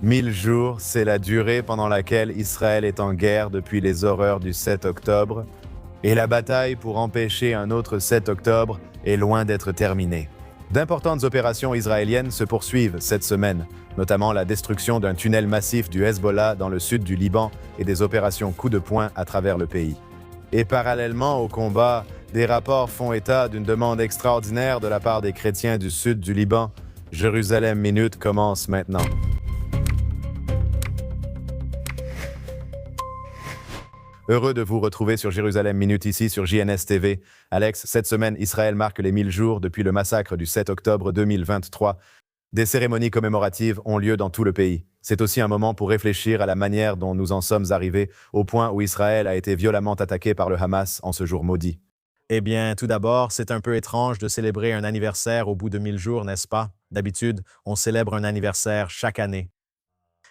1000 jours, c'est la durée pendant laquelle Israël est en guerre depuis les horreurs du 7 octobre, et la bataille pour empêcher un autre 7 octobre est loin d'être terminée. D'importantes opérations israéliennes se poursuivent cette semaine, notamment la destruction d'un tunnel massif du Hezbollah dans le sud du Liban et des opérations coup de poing à travers le pays. Et parallèlement au combat, des rapports font état d'une demande extraordinaire de la part des chrétiens du sud du Liban. Jérusalem Minute commence maintenant. Heureux de vous retrouver sur Jérusalem Minute ici sur JNS TV. Alex, cette semaine, Israël marque les 1000 jours depuis le massacre du 7 octobre 2023. Des cérémonies commémoratives ont lieu dans tout le pays. C'est aussi un moment pour réfléchir à la manière dont nous en sommes arrivés au point où Israël a été violemment attaqué par le Hamas en ce jour maudit. Eh bien, tout d'abord, c'est un peu étrange de célébrer un anniversaire au bout de 1000 jours, n'est-ce pas? D'habitude, on célèbre un anniversaire chaque année.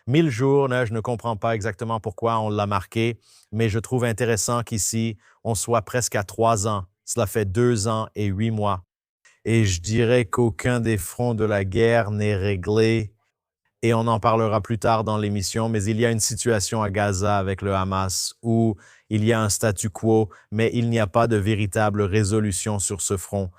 1000 jours, je ne comprends pas exactement pourquoi on l'a marqué, mais je trouve intéressant qu'ici, on soit presque à 3 ans. Cela fait 2 ans et 8 mois. Et je dirais qu'aucun des fronts de la guerre n'est réglé, et on en parlera plus tard dans l'émission, mais il y a une situation à Gaza avec le Hamas où il y a un statu quo, mais il n'y a pas de véritable résolution sur ce front.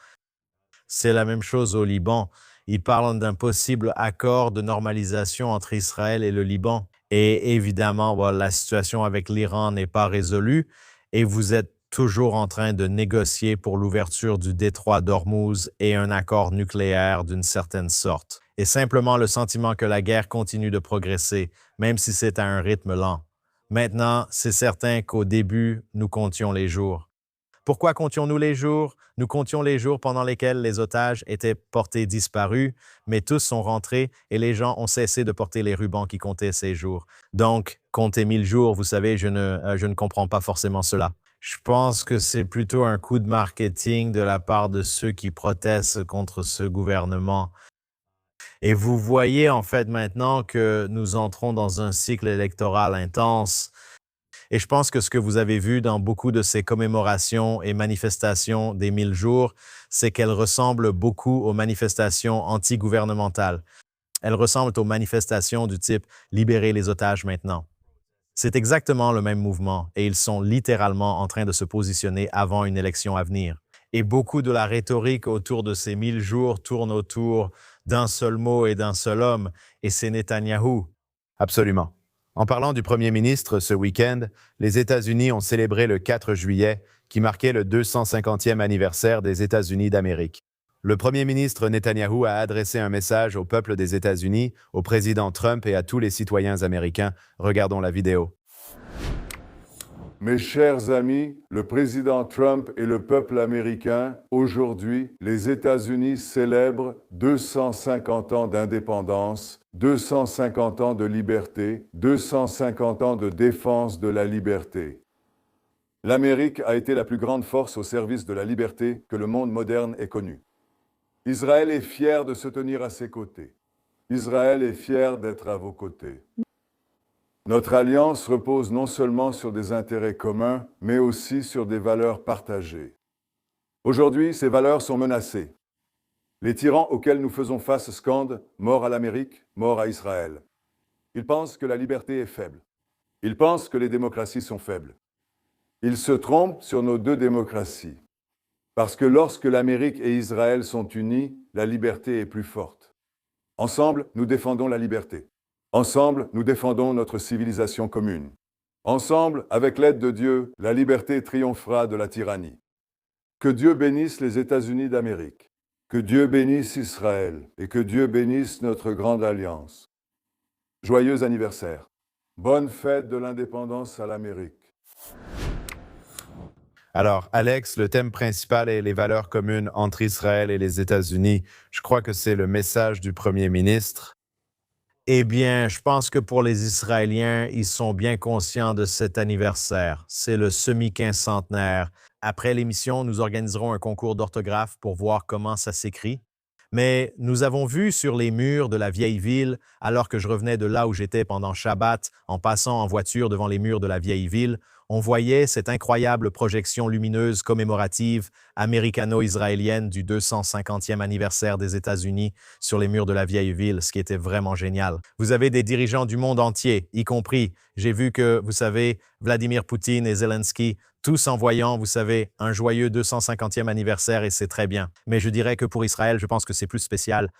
C'est la même chose au Liban. Ils parlent d'un possible accord de normalisation entre Israël et le Liban. Et évidemment, la situation avec l'Iran n'est pas résolue et vous êtes toujours en train de négocier pour l'ouverture du détroit d'Ormuz et un accord nucléaire d'une certaine sorte. Et simplement le sentiment que la guerre continue de progresser, même si c'est à un rythme lent. Maintenant, c'est certain qu'au début, nous comptions les jours. Pourquoi comptions-nous les jours? Nous comptions les jours pendant lesquels les otages étaient portés disparus, mais tous sont rentrés et les gens ont cessé de porter les rubans qui comptaient ces jours. Donc, compter 1000 jours, vous savez, je ne comprends pas forcément cela. Je pense que c'est plutôt un coup de marketing de la part de ceux qui protestent contre ce gouvernement. Et vous voyez en fait maintenant que nous entrons dans un cycle électoral intense. Et je pense que ce que vous avez vu dans beaucoup de ces commémorations et manifestations des 1000 jours, c'est qu'elles ressemblent beaucoup aux manifestations anti-gouvernementales. Elles ressemblent aux manifestations du type « Libérez les otages maintenant ». C'est exactement le même mouvement et ils sont littéralement en train de se positionner avant une élection à venir. Et beaucoup de la rhétorique autour de ces 1000 jours tourne autour d'un seul mot et d'un seul homme, et c'est Netanyahou. Absolument. En parlant du Premier ministre ce week-end, les États-Unis ont célébré le 4 juillet, qui marquait le 250e anniversaire des États-Unis d'Amérique. Le Premier ministre Netanyahou a adressé un message au peuple des États-Unis, au président Trump et à tous les citoyens américains. Regardons la vidéo. Mes chers amis, le président Trump et le peuple américain, aujourd'hui, les États-Unis célèbrent 250 ans d'indépendance, 250 ans de liberté, 250 ans de défense de la liberté. L'Amérique a été la plus grande force au service de la liberté que le monde moderne ait connue. Israël est fier de se tenir à ses côtés. Israël est fier d'être à vos côtés. Notre alliance repose non seulement sur des intérêts communs, mais aussi sur des valeurs partagées. Aujourd'hui, ces valeurs sont menacées. Les tyrans auxquels nous faisons face scandent « Mort à l'Amérique, mort à Israël ». Ils pensent que la liberté est faible. Ils pensent que les démocraties sont faibles. Ils se trompent sur nos deux démocraties. Parce que lorsque l'Amérique et Israël sont unis, la liberté est plus forte. Ensemble, nous défendons la liberté. Ensemble, nous défendons notre civilisation commune. Ensemble, avec l'aide de Dieu, la liberté triomphera de la tyrannie. Que Dieu bénisse les États-Unis d'Amérique. Que Dieu bénisse Israël et que Dieu bénisse notre grande alliance. Joyeux anniversaire. Bonne fête de l'indépendance à l'Amérique. Alors, Alex, le thème principal est les valeurs communes entre Israël et les États-Unis. Je crois que c'est le message du Premier ministre. Eh bien, je pense que pour les Israéliens, ils sont bien conscients de cet anniversaire. C'est le semi-quincentenaire. Après l'émission, nous organiserons un concours d'orthographe pour voir comment ça s'écrit. Mais nous avons vu sur les murs de la vieille ville, alors que je revenais de là où j'étais pendant Shabbat, en passant en voiture devant les murs de la vieille ville, On voyait cette incroyable projection lumineuse commémorative américano-israélienne du 250e anniversaire des États-Unis sur les murs de la vieille ville, ce qui était vraiment génial. Vous avez des dirigeants du monde entier, y compris, j'ai vu que, vous savez, Vladimir Poutine et Zelensky, tous en voyant, vous savez, un joyeux 250e anniversaire et c'est très bien. Mais je dirais que pour Israël, je pense que c'est plus spécial.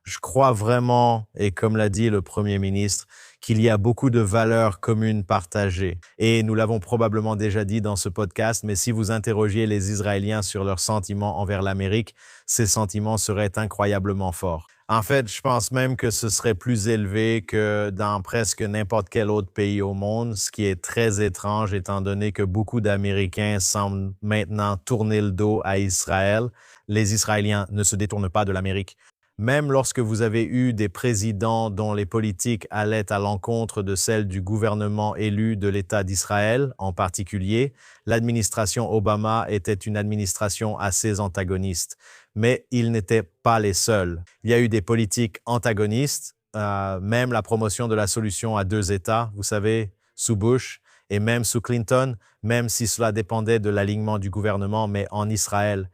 Je crois vraiment, et comme l'a dit le Premier ministre, qu'il y a beaucoup de valeurs communes partagées. Et nous l'avons probablement déjà dit dans ce podcast, mais si vous interrogiez les Israéliens sur leurs sentiments envers l'Amérique, ces sentiments seraient incroyablement forts. En fait, je pense même que ce serait plus élevé que dans presque n'importe quel autre pays au monde, ce qui est très étrange étant donné que beaucoup d'Américains semblent maintenant tourner le dos à Israël. Les Israéliens ne se détournent pas de l'Amérique. Même lorsque vous avez eu des présidents dont les politiques allaient à l'encontre de celles du gouvernement élu de l'État d'Israël, en particulier, l'administration Obama était une administration assez antagoniste. Mais ils n'étaient pas les seuls. Il y a eu des politiques antagonistes, même la promotion de la solution à deux États, vous savez, sous Bush, et même sous Clinton, même si cela dépendait de l'alignement du gouvernement, mais en Israël.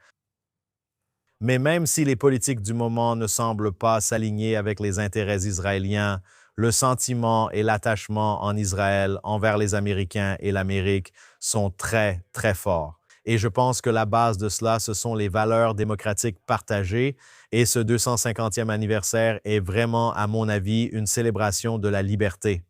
Mais même si les politiques du moment ne semblent pas s'aligner avec les intérêts israéliens, le sentiment et l'attachement en Israël envers les Américains et l'Amérique sont très, très forts. Et je pense que la base de cela, ce sont les valeurs démocratiques partagées. Et ce 250e anniversaire est vraiment, à mon avis, une célébration de la liberté.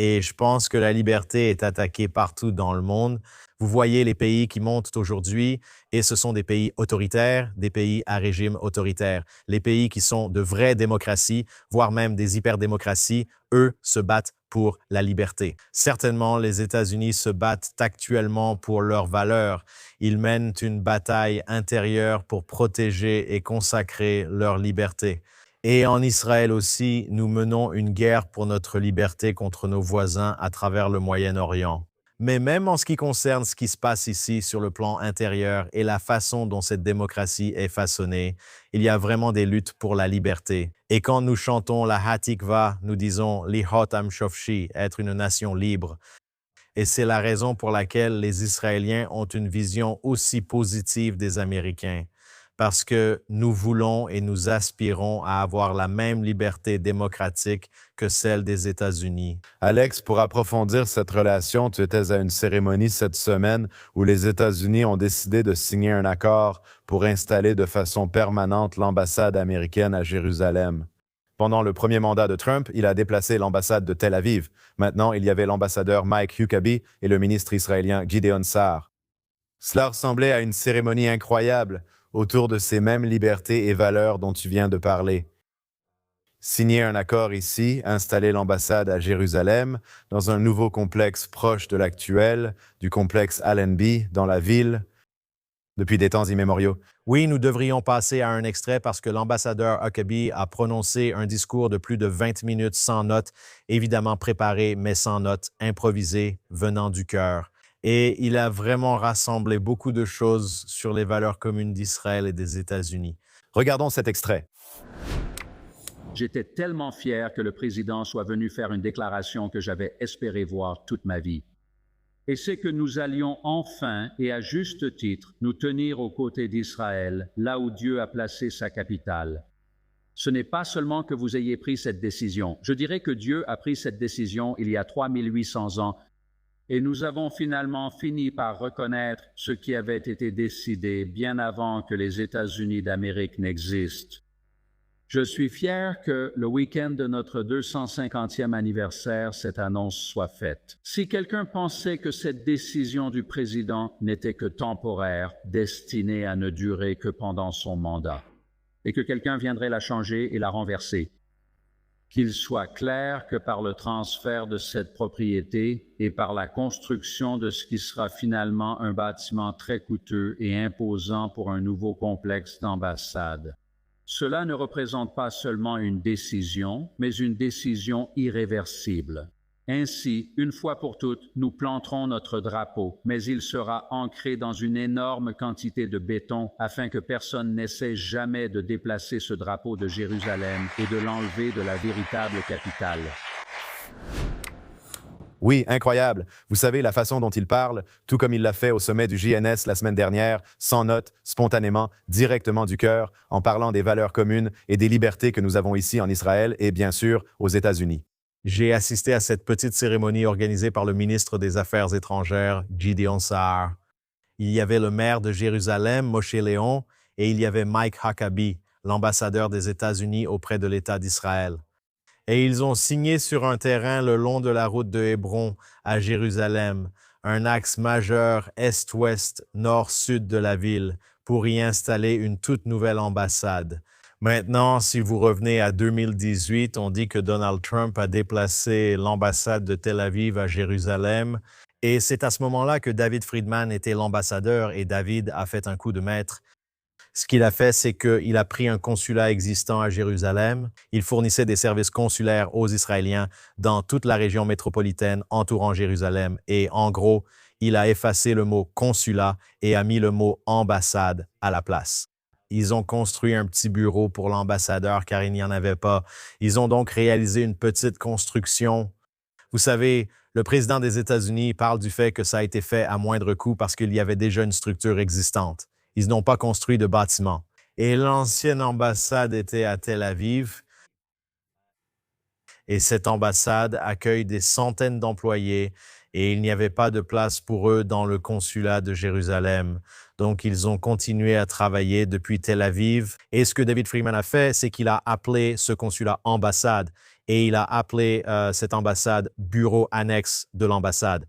Et je pense que la liberté est attaquée partout dans le monde. Vous voyez les pays qui montent aujourd'hui, et ce sont des pays autoritaires, des pays à régime autoritaire. Les pays qui sont de vraies démocraties, voire même des hyperdémocraties, eux se battent pour la liberté. Certainement, les États-Unis se battent actuellement pour leurs valeurs. Ils mènent une bataille intérieure pour protéger et consacrer leur liberté. Et en Israël aussi, nous menons une guerre pour notre liberté contre nos voisins à travers le Moyen-Orient. Mais même en ce qui concerne ce qui se passe ici sur le plan intérieur et la façon dont cette démocratie est façonnée, il y a vraiment des luttes pour la liberté. Et quand nous chantons la Hatikva, nous disons « Lihot Am Shofshi », être une nation libre. Et c'est la raison pour laquelle les Israéliens ont une vision aussi positive des Américains. Parce que nous voulons et nous aspirons à avoir la même liberté démocratique que celle des États-Unis. Alex, pour approfondir cette relation, tu étais à une cérémonie cette semaine où les États-Unis ont décidé de signer un accord pour installer de façon permanente l'ambassade américaine à Jérusalem. Pendant le premier mandat de Trump, il a déplacé l'ambassade de Tel Aviv. Maintenant, il y avait l'ambassadeur Mike Huckabee et le ministre israélien Gideon Sa'ar. Cela ressemblait à une cérémonie incroyable autour de ces mêmes libertés et valeurs dont tu viens de parler. Signer un accord ici, installer l'ambassade à Jérusalem, dans un nouveau complexe proche de l'actuel, du complexe Allenby, dans la ville, depuis des temps immémoriaux. Oui, nous devrions passer à un extrait parce que l'ambassadeur Huckabee a prononcé un discours de plus de 20 minutes sans notes, évidemment préparé, mais sans notes, improvisé, venant du cœur. Et il a vraiment rassemblé beaucoup de choses sur les valeurs communes d'Israël et des États-Unis. Regardons cet extrait. J'étais tellement fier que le président soit venu faire une déclaration que j'avais espéré voir toute ma vie. Et c'est que nous allions enfin, et à juste titre, nous tenir aux côtés d'Israël, là où Dieu a placé sa capitale. Ce n'est pas seulement que vous ayez pris cette décision. Je dirais que Dieu a pris cette décision il y a 3800 ans, et nous avons finalement fini par reconnaître ce qui avait été décidé bien avant que les États-Unis d'Amérique n'existent. Je suis fier que le week-end de notre 250e anniversaire, cette annonce soit faite. Si quelqu'un pensait que cette décision du président n'était que temporaire, destinée à ne durer que pendant son mandat, et que quelqu'un viendrait la changer et la renverser, qu'il soit clair que par le transfert de cette propriété et par la construction de ce qui sera finalement un bâtiment très coûteux et imposant pour un nouveau complexe d'ambassade, cela ne représente pas seulement une décision, mais une décision irréversible. Ainsi, une fois pour toutes, nous planterons notre drapeau, mais il sera ancré dans une énorme quantité de béton afin que personne n'essaie jamais de déplacer ce drapeau de Jérusalem et de l'enlever de la véritable capitale. Oui, incroyable. Vous savez, la façon dont il parle, tout comme il l'a fait au sommet du JNS la semaine dernière, sans note, spontanément, directement du cœur, en parlant des valeurs communes et des libertés que nous avons ici en Israël et bien sûr aux États-Unis. J'ai assisté à cette petite cérémonie organisée par le ministre des Affaires étrangères, Gideon Sa'ar. Il y avait le maire de Jérusalem, Moshe Léon, et il y avait Mike Huckabee, l'ambassadeur des États-Unis auprès de l'État d'Israël. Et ils ont signé sur un terrain le long de la route de Hébron à Jérusalem, un axe majeur est-ouest, nord-sud de la ville, pour y installer une toute nouvelle ambassade. Maintenant, si vous revenez à 2018, on dit que Donald Trump a déplacé l'ambassade de Tel Aviv à Jérusalem. Et c'est à ce moment-là que David Friedman était l'ambassadeur et David a fait un coup de maître. Ce qu'il a fait, c'est qu'il a pris un consulat existant à Jérusalem. Il fournissait des services consulaires aux Israéliens dans toute la région métropolitaine entourant Jérusalem. Et en gros, il a effacé le mot consulat et a mis le mot ambassade à la place. Ils ont construit un petit bureau pour l'ambassadeur car il n'y en avait pas. Ils ont donc réalisé une petite construction. Vous savez, le président des États-Unis parle du fait que ça a été fait à moindre coût parce qu'il y avait déjà une structure existante. Ils n'ont pas construit de bâtiment. Et l'ancienne ambassade était à Tel Aviv. Et cette ambassade accueille des centaines d'employés et il n'y avait pas de place pour eux dans le consulat de Jérusalem. Donc, ils ont continué à travailler depuis Tel Aviv. Et ce que David Friedman a fait, c'est qu'il a appelé ce consulat ambassade et il a appelé cette ambassade bureau annexe de l'ambassade.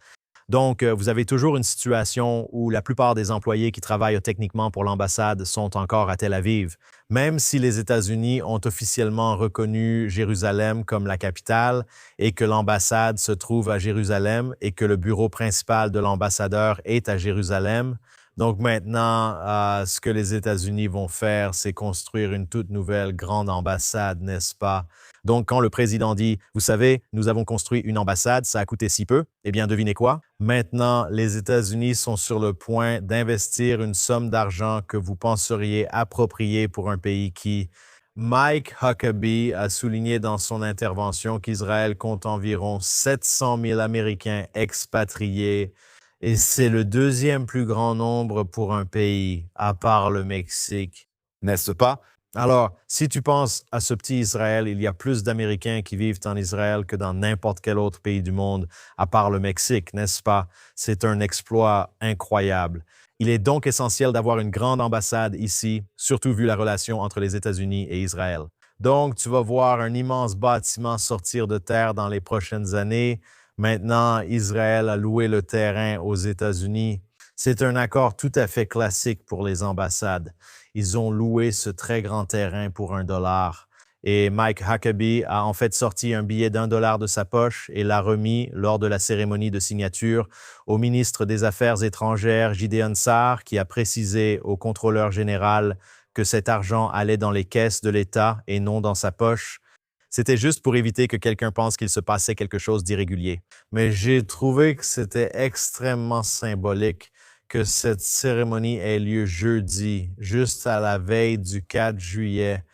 Donc, vous avez toujours une situation où la plupart des employés qui travaillent techniquement pour l'ambassade sont encore à Tel Aviv. Même si les États-Unis ont officiellement reconnu Jérusalem comme la capitale et que l'ambassade se trouve à Jérusalem et que le bureau principal de l'ambassadeur est à Jérusalem, donc maintenant, ce que les États-Unis vont faire, c'est construire une toute nouvelle grande ambassade, n'est-ce pas? Donc, quand le président dit, vous savez, nous avons construit une ambassade, ça a coûté si peu, eh bien, devinez quoi? Maintenant, les États-Unis sont sur le point d'investir une somme d'argent que vous penseriez appropriée pour un pays qui... Mike Huckabee a souligné dans son intervention qu'Israël compte environ 700 000 Américains expatriés et c'est le deuxième plus grand nombre pour un pays, à part le Mexique. N'est-ce pas? Alors, si tu penses à ce petit Israël, il y a plus d'Américains qui vivent en Israël que dans n'importe quel autre pays du monde, à part le Mexique, n'est-ce pas? C'est un exploit incroyable. Il est donc essentiel d'avoir une grande ambassade ici, surtout vu la relation entre les États-Unis et Israël. Donc, tu vas voir un immense bâtiment sortir de terre dans les prochaines années. Maintenant, Israël a loué le terrain aux États-Unis. C'est un accord tout à fait classique pour les ambassades. Ils ont loué ce très grand terrain pour $1. Et Mike Huckabee a en fait sorti un billet d'$1 de sa poche et l'a remis lors de la cérémonie de signature au ministre des Affaires étrangères, Gideon Sa'ar, qui a précisé au contrôleur général que cet argent allait dans les caisses de l'État et non dans sa poche. C'était juste pour éviter que quelqu'un pense qu'il se passait quelque chose d'irrégulier. Mais j'ai trouvé que c'était extrêmement symbolique que cette cérémonie ait lieu jeudi, juste à la veille du 4 juillet.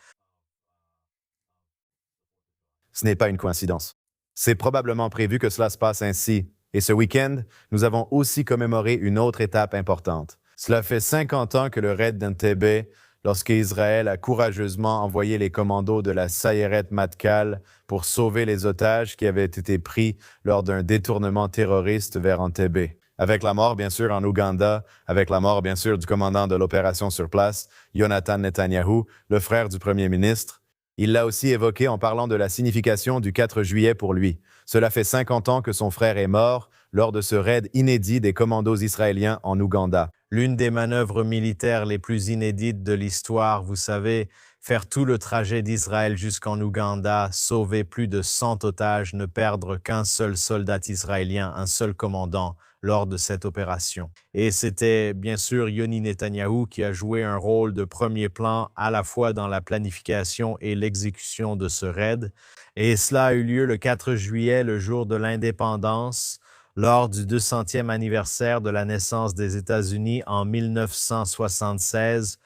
Ce n'est pas une coïncidence. C'est probablement prévu que cela se passe ainsi. Et ce week-end, nous avons aussi commémoré une autre étape importante. Cela fait 50 ans que le raid d'Entebbe, lorsque Israël a courageusement envoyé les commandos de la Sayeret Matkal pour sauver les otages qui avaient été pris lors d'un détournement terroriste vers Entebbe. Avec la mort, bien sûr, en Ouganda, avec la mort, bien sûr, du commandant de l'opération sur place, Jonathan Netanyahu, le frère du premier ministre. Il l'a aussi évoqué en parlant de la signification du 4 juillet pour lui. Cela fait 50 ans que son frère est mort lors de ce raid inédit des commandos israéliens en Ouganda. L'une des manœuvres militaires les plus inédites de l'histoire, vous savez, faire tout le trajet d'Israël jusqu'en Ouganda, sauver plus de 100 otages, ne perdre qu'un seul soldat israélien, un seul commandant lors de cette opération. Et c'était bien sûr Yoni Netanyahou qui a joué un rôle de premier plan à la fois dans la planification et l'exécution de ce raid. Et cela a eu lieu le 4 juillet, le jour de l'indépendance, lors du 200e anniversaire de la naissance des États-Unis en 1976.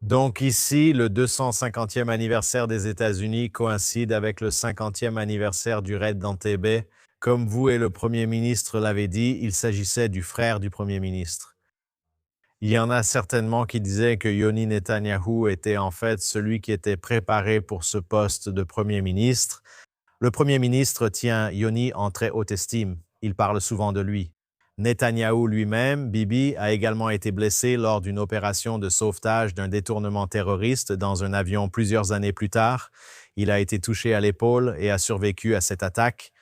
Donc ici, le 250e anniversaire des États-Unis coïncide avec le 50e anniversaire du raid d'Entebbe. Comme vous et le Premier ministre l'avez dit, il s'agissait du frère du Premier ministre. Il y en a certainement qui disaient que Yoni Netanyahou était en fait celui qui était préparé pour ce poste de Premier ministre. Le Premier ministre tient Yoni en très haute estime. Il parle souvent de lui. Netanyahou lui-même, Bibi, a également été blessé lors d'une opération de sauvetage d'un détournement terroriste dans un avion plusieurs années plus tard. Il a été touché à l'épaule et a survécu à cette attaque.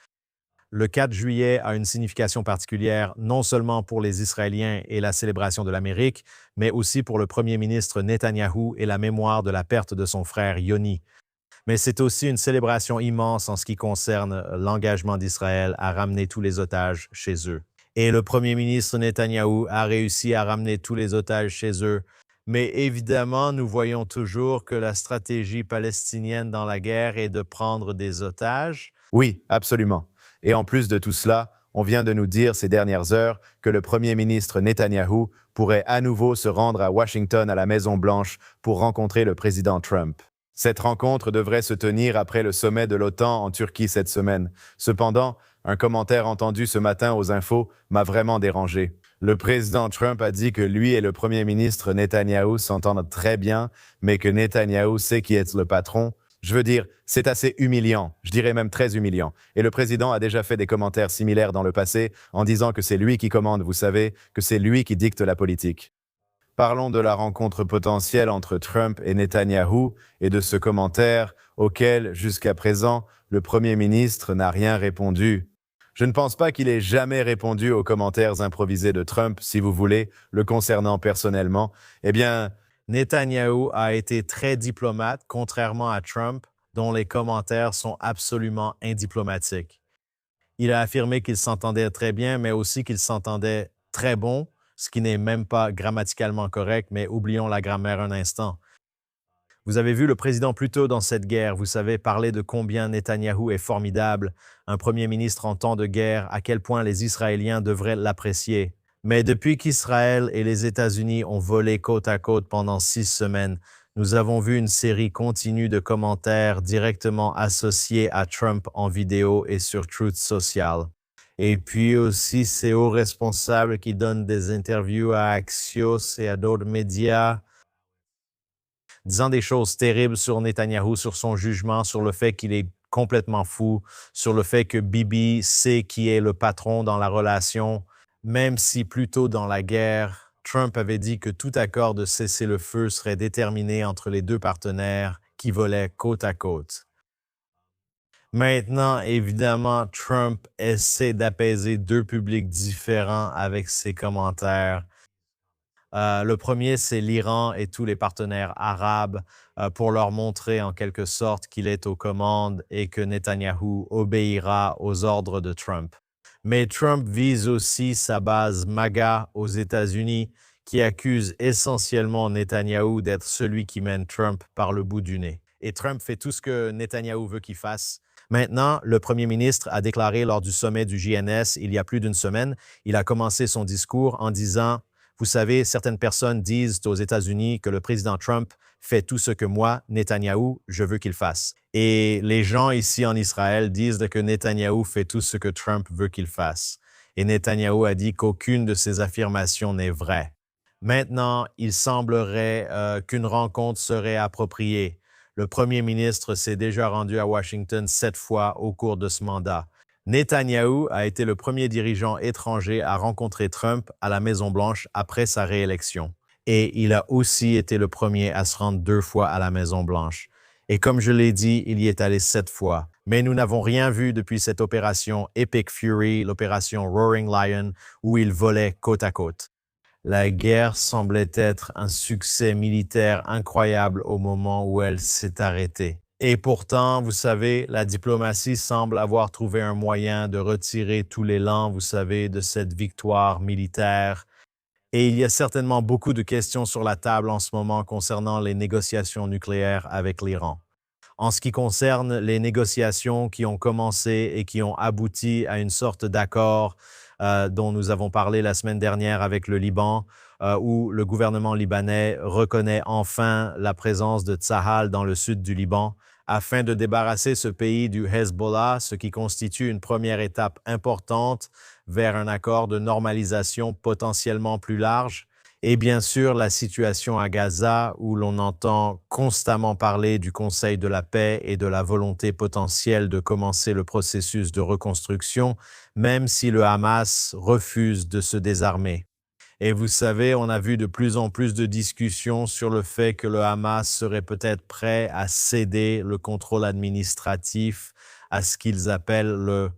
Le 4 juillet a une signification particulière non seulement pour les Israéliens et la célébration de l'Amérique, mais aussi pour le Premier ministre Netanyahou et la mémoire de la perte de son frère Yoni. Mais c'est aussi une célébration immense en ce qui concerne l'engagement d'Israël à ramener tous les otages chez eux. Et le premier ministre Netanyahou a réussi à ramener tous les otages chez eux. Mais évidemment, nous voyons toujours que la stratégie palestinienne dans la guerre est de prendre des otages. Oui, absolument. Et en plus de tout cela, on vient de nous dire ces dernières heures que le Premier ministre Netanyahou pourrait à nouveau se rendre à Washington à la Maison-Blanche pour rencontrer le président Trump. Cette rencontre devrait se tenir après le sommet de l'OTAN en Turquie cette semaine. Cependant, un commentaire entendu ce matin aux infos m'a vraiment dérangé. Le président Trump a dit que lui et le Premier ministre Netanyahou s'entendent très bien, mais que Netanyahou sait qui est le patron. Je veux dire, c'est assez humiliant, je dirais même très humiliant. Et le président a déjà fait des commentaires similaires dans le passé en disant que c'est lui qui commande, vous savez, que c'est lui qui dicte la politique. Parlons de la rencontre potentielle entre Trump et Netanyahou et de ce commentaire auquel, jusqu'à présent, le Premier ministre n'a rien répondu. Je ne pense pas qu'il ait jamais répondu aux commentaires improvisés de Trump, si vous voulez, le concernant personnellement. Eh bien, Netanyahou a été très diplomate, contrairement à Trump, dont les commentaires sont absolument indiplomatiques. Il a affirmé qu'il s'entendait très bien, mais aussi qu'il s'entendait très bon, ce qui n'est même pas grammaticalement correct, mais oublions la grammaire un instant. Vous avez vu le président plus tôt dans cette guerre, vous savez parler de combien Netanyahou est formidable, un premier ministre en temps de guerre, à quel point les Israéliens devraient l'apprécier. Mais depuis qu'Israël et les États-Unis ont volé côte à côte pendant 6 semaines, nous avons vu une série continue de commentaires directement associés à Trump en vidéo et sur Truth Social. Et puis aussi ces hauts responsables qui donnent des interviews à Axios et à d'autres médias, disant des choses terribles sur Netanyahou, sur son jugement, sur le fait qu'il est complètement fou, sur le fait que Bibi sait qui est le patron dans la relation, même si plus tôt dans la guerre, Trump avait dit que tout accord de cessez-le-feu serait déterminé entre les deux partenaires qui volaient côte à côte. Maintenant, évidemment, Trump essaie d'apaiser deux publics différents avec ses commentaires. Le premier, c'est l'Iran et tous les partenaires arabes pour leur montrer en quelque sorte qu'il est aux commandes et que Netanyahou obéira aux ordres de Trump. Mais Trump vise aussi sa base MAGA aux États-Unis qui accuse essentiellement Netanyahou d'être celui qui mène Trump par le bout du nez. Et Trump fait tout ce que Netanyahou veut qu'il fasse. Maintenant, le premier ministre a déclaré lors du sommet du JNS il y a plus d'une semaine, il a commencé son discours en disant « Vous savez, certaines personnes disent aux États-Unis que le président Trump fait tout ce que moi, Netanyahou, je veux qu'il fasse. Et les gens ici en Israël disent que Netanyahou fait tout ce que Trump veut qu'il fasse. » Et Netanyahou a dit qu'aucune de ces affirmations n'est vraie. Maintenant, il semblerait qu'une rencontre serait appropriée. Le premier ministre s'est déjà rendu à Washington 7 fois au cours de ce mandat. Netanyahou a été le premier dirigeant étranger à rencontrer Trump à la Maison-Blanche après sa réélection. Et il a aussi été le premier à se rendre 2 fois à la Maison-Blanche. Et comme je l'ai dit, il y est allé 7 fois. Mais nous n'avons rien vu depuis cette opération Epic Fury, l'opération Roaring Lion, où il volait côte à côte. La guerre semblait être un succès militaire incroyable au moment où elle s'est arrêtée. Et pourtant, vous savez, la diplomatie semble avoir trouvé un moyen de retirer tout l'élan, vous savez, de cette victoire militaire. Et il y a certainement beaucoup de questions sur la table en ce moment concernant les négociations nucléaires avec l'Iran. En ce qui concerne les négociations qui ont commencé et qui ont abouti à une sorte d'accord dont nous avons parlé la semaine dernière avec le Liban, où le gouvernement libanais reconnaît enfin la présence de Tsahal dans le sud du Liban, afin de débarrasser ce pays du Hezbollah, ce qui constitue une première étape importante vers un accord de normalisation potentiellement plus large. Et bien sûr, la situation à Gaza, où l'on entend constamment parler du Conseil de la paix et de la volonté potentielle de commencer le processus de reconstruction, même si le Hamas refuse de se désarmer. Et vous savez, on a vu de plus en plus de discussions sur le fait que le Hamas serait peut-être prêt à céder le contrôle administratif à ce qu'ils appellent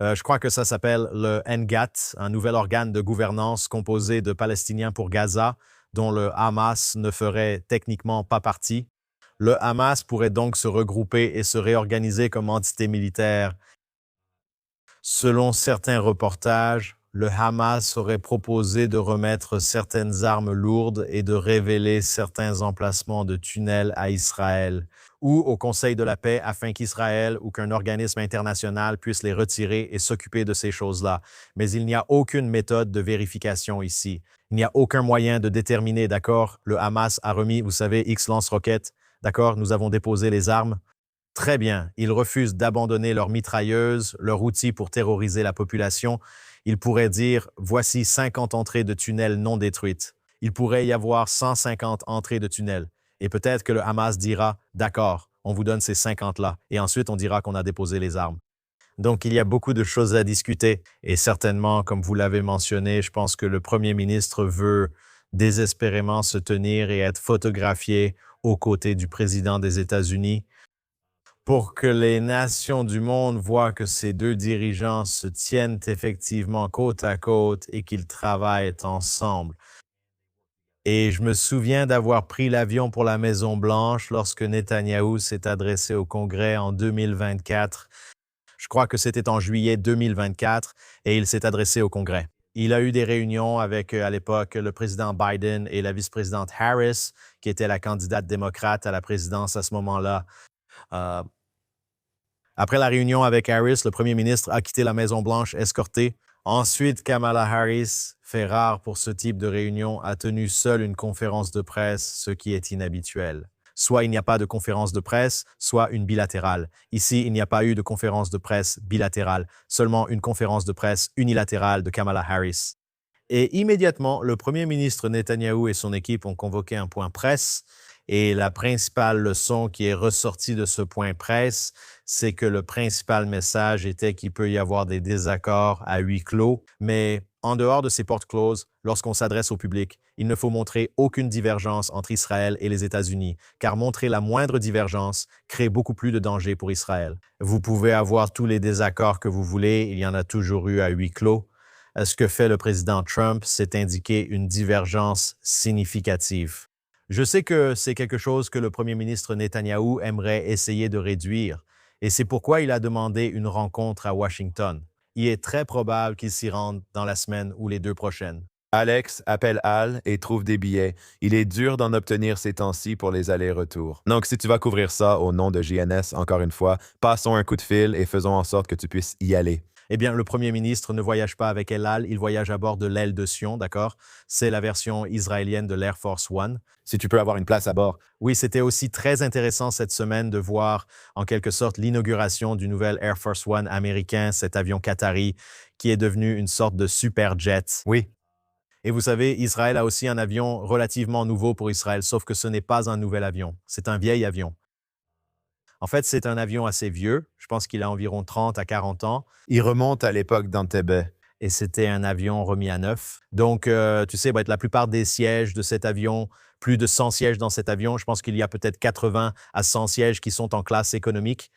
je crois que ça s'appelle le NGAT, un nouvel organe de gouvernance composé de Palestiniens pour Gaza, dont le Hamas ne ferait techniquement pas partie. Le Hamas pourrait donc se regrouper et se réorganiser comme entité militaire. Selon certains reportages, le Hamas aurait proposé de remettre certaines armes lourdes et de révéler certains emplacements de tunnels à Israël ou au Conseil de la paix afin qu'Israël ou qu'un organisme international puisse les retirer et s'occuper de ces choses-là. Mais il n'y a aucune méthode de vérification ici. Il n'y a aucun moyen de déterminer, d'accord, le Hamas a remis, vous savez, X lance-roquettes, d'accord, nous avons déposé les armes. Très bien, ils refusent d'abandonner leurs mitrailleuses, leur outil pour terroriser la population. Ils pourraient dire « voici 50 entrées de tunnels non détruites ». Il pourrait y avoir 150 entrées de tunnels. Et peut-être que le Hamas dira « d'accord, on vous donne ces 50-là ». Et ensuite, on dira qu'on a déposé les armes. Donc, il y a beaucoup de choses à discuter. Et certainement, comme vous l'avez mentionné, je pense que le premier ministre veut désespérément se tenir et être photographié aux côtés du président des États-Unis pour que les nations du monde voient que ces deux dirigeants se tiennent effectivement côte à côte et qu'ils travaillent ensemble. Et je me souviens d'avoir pris l'avion pour la Maison-Blanche lorsque Netanyahou s'est adressé au Congrès en 2024. Je crois que c'était en juillet 2024 et il s'est adressé au Congrès. Il a eu des réunions avec, à l'époque, le président Biden et la vice-présidente Harris, qui était la candidate démocrate à la présidence à ce moment-là. Après la réunion avec Harris, le premier ministre a quitté la Maison-Blanche escorté. Ensuite, Kamala Harris, fait rare pour ce type de réunion, a tenu seule une conférence de presse, ce qui est inhabituel. Soit il n'y a pas de conférence de presse, soit une bilatérale. Ici, il n'y a pas eu de conférence de presse bilatérale, seulement une conférence de presse unilatérale de Kamala Harris. Et immédiatement, le premier ministre Netanyahou et son équipe ont convoqué un point presse. Et la principale leçon qui est ressortie de ce point presse, c'est que le principal message était qu'il peut y avoir des désaccords à huis clos, mais en dehors de ces portes closes, lorsqu'on s'adresse au public, il ne faut montrer aucune divergence entre Israël et les États-Unis, car montrer la moindre divergence crée beaucoup plus de danger pour Israël. Vous pouvez avoir tous les désaccords que vous voulez, il y en a toujours eu à huis clos. Ce que fait le président Trump, c'est indiquer une divergence significative. Je sais que c'est quelque chose que le premier ministre Netanyahou aimerait essayer de réduire, et c'est pourquoi il a demandé une rencontre à Washington. Il est très probable qu'il s'y rende dans la semaine ou les 2 prochaines. Alex, appelle Al et trouve des billets. Il est dur d'en obtenir ces temps-ci pour les allers-retours. Donc, si tu vas couvrir ça au nom de JNS, encore une fois, passons un coup de fil et faisons en sorte que tu puisses y aller. Eh bien, le premier ministre ne voyage pas avec El Al, il voyage à bord de l'aile de Sion, d'accord? C'est la version israélienne de l'Air Force One. Si tu peux avoir une place à bord. Oui, c'était aussi très intéressant cette semaine de voir en quelque sorte l'inauguration du nouvel Air Force One américain, cet avion qatari qui est devenu une sorte de super jet. Oui. Et vous savez, Israël a aussi un avion relativement nouveau pour Israël, sauf que ce n'est pas un nouvel avion, c'est un vieil avion. En fait, c'est un avion assez vieux. Je pense qu'il a environ 30 à 40 ans. Il remonte à l'époque d'Entebbe. Et c'était un avion remis à neuf. Donc, tu sais, la plupart des sièges de cet avion, plus de 100 sièges dans cet avion, je pense qu'il y a peut-être 80 à 100 sièges qui sont en classe économique.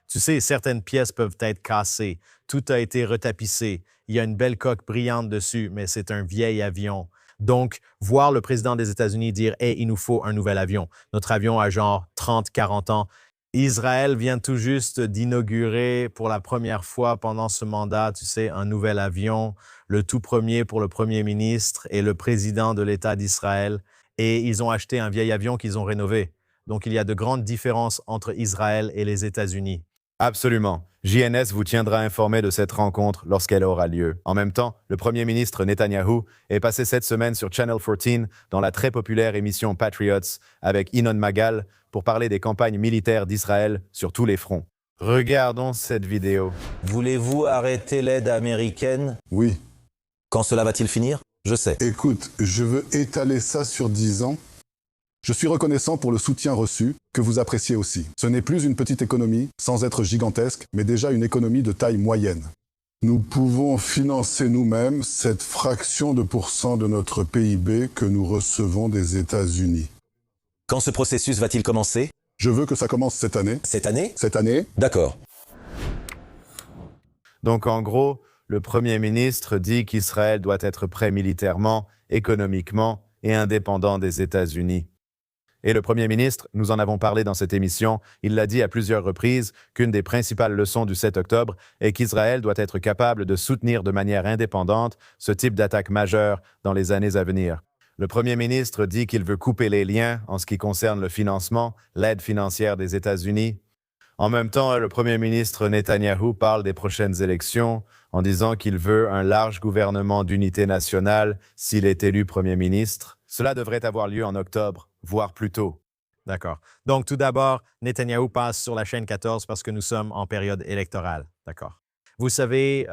Tu sais, certaines pièces peuvent être cassées. Tout a été retapissé. Il y a une belle coque brillante dessus, mais c'est un vieil avion. Donc, voir le président des États-Unis dire « Hey, il nous faut un nouvel avion. Notre avion a genre 30, 40 ans. » Israël vient tout juste d'inaugurer pour la première fois pendant ce mandat, tu sais, un nouvel avion, le tout premier pour le premier ministre et le président de l'État d'Israël. Et ils ont acheté un vieil avion qu'ils ont rénové. Donc, il y a de grandes différences entre Israël et les États-Unis. Absolument. JNS vous tiendra informé de cette rencontre lorsqu'elle aura lieu. En même temps, le Premier ministre Netanyahou est passé cette semaine sur Channel 14 dans la très populaire émission Patriots avec Inoon Magal pour parler des campagnes militaires d'Israël sur tous les fronts. Regardons cette vidéo. Voulez-vous arrêter l'aide américaine? Oui. Quand cela va-t-il finir? Je sais. Écoute, je veux étaler ça sur 10 ans. Je suis reconnaissant pour le soutien reçu, que vous appréciez aussi. Ce n'est plus une petite économie, sans être gigantesque, mais déjà une économie de taille moyenne. Nous pouvons financer nous-mêmes cette fraction de pourcent de notre PIB que nous recevons des États-Unis. Quand ce processus va-t-il commencer? Je veux que ça commence cette année. Cette année? Cette année? D'accord. Donc en gros, le Premier ministre dit qu'Israël doit être prêt militairement, économiquement et indépendant des États-Unis. Et le Premier ministre, nous en avons parlé dans cette émission, il l'a dit à plusieurs reprises qu'une des principales leçons du 7 octobre est qu'Israël doit être capable de soutenir de manière indépendante ce type d'attaque majeure dans les années à venir. Le Premier ministre dit qu'il veut couper les liens en ce qui concerne le financement, l'aide financière des États-Unis. En même temps, le Premier ministre Netanyahou parle des prochaines élections en disant qu'il veut un large gouvernement d'unité nationale s'il est élu Premier ministre. Cela devrait avoir lieu en octobre, voire plus tôt. D'accord. Donc, tout d'abord, Netanyahou passe sur la chaîne 14 parce que nous sommes en période électorale. D'accord. Vous savez,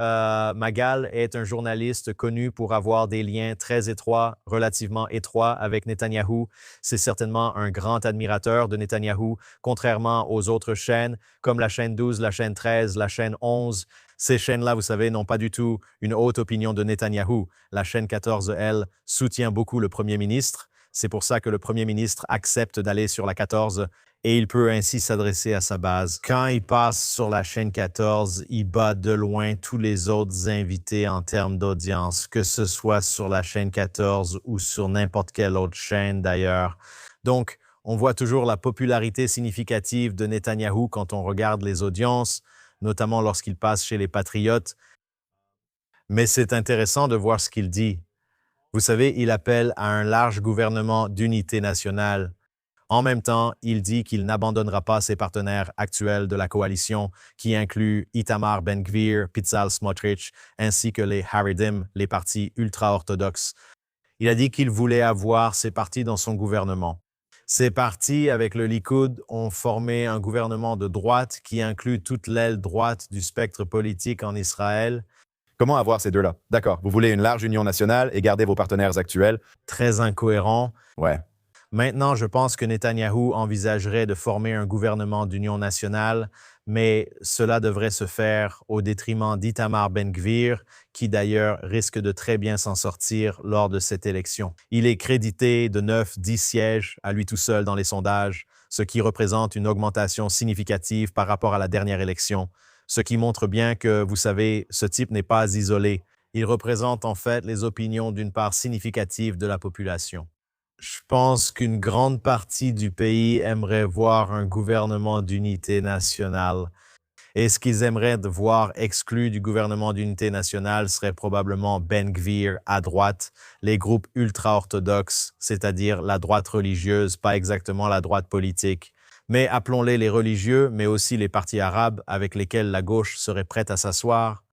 Magal est un journaliste connu pour avoir des liens très étroits, relativement étroits avec Netanyahou. C'est certainement un grand admirateur de Netanyahou, contrairement aux autres chaînes, comme la chaîne 12, la chaîne 13, la chaîne 11. Ces chaînes-là, vous savez, n'ont pas du tout une haute opinion de Netanyahou. La chaîne 14, elle, soutient beaucoup le Premier ministre. C'est pour ça que le Premier ministre accepte d'aller sur la 14 et il peut ainsi s'adresser à sa base. Quand il passe sur la chaîne 14, il bat de loin tous les autres invités en termes d'audience, que ce soit sur la chaîne 14 ou sur n'importe quelle autre chaîne d'ailleurs. Donc, on voit toujours la popularité significative de Netanyahou quand on regarde les audiences, notamment lorsqu'il passe chez les Patriotes. Mais c'est intéressant de voir ce qu'il dit. Vous savez, il appelle à un large gouvernement d'unité nationale. En même temps, il dit qu'il n'abandonnera pas ses partenaires actuels de la coalition, qui incluent Itamar Ben-Gvir, Bezalel Smotrich, ainsi que les Haredim, les partis ultra-orthodoxes. Il a dit qu'il voulait avoir ces partis dans son gouvernement. Ces partis, avec le Likoud, ont formé un gouvernement de droite qui inclut toute l'aile droite du spectre politique en Israël. Comment avoir ces deux-là? D'accord, vous voulez une large union nationale et garder vos partenaires actuels? Très incohérent. Ouais. Maintenant, je pense que Netanyahou envisagerait de former un gouvernement d'union nationale, mais cela devrait se faire au détriment d'Itamar Ben-Gvir, qui d'ailleurs risque de très bien s'en sortir lors de cette élection. Il est crédité de 9-10 sièges à lui tout seul dans les sondages, ce qui représente une augmentation significative par rapport à la dernière élection, ce qui montre bien que, vous savez, ce type n'est pas isolé. Il représente en fait les opinions d'une part significative de la population. Je pense qu'une grande partie du pays aimerait voir un gouvernement d'unité nationale. Et ce qu'ils aimeraient voir exclu du gouvernement d'unité nationale serait probablement Ben-Gvir à droite, les groupes ultra-orthodoxes, c'est-à-dire la droite religieuse, pas exactement la droite politique. Mais appelons-les les religieux, mais aussi les partis arabes avec lesquels la gauche serait prête à s'asseoir.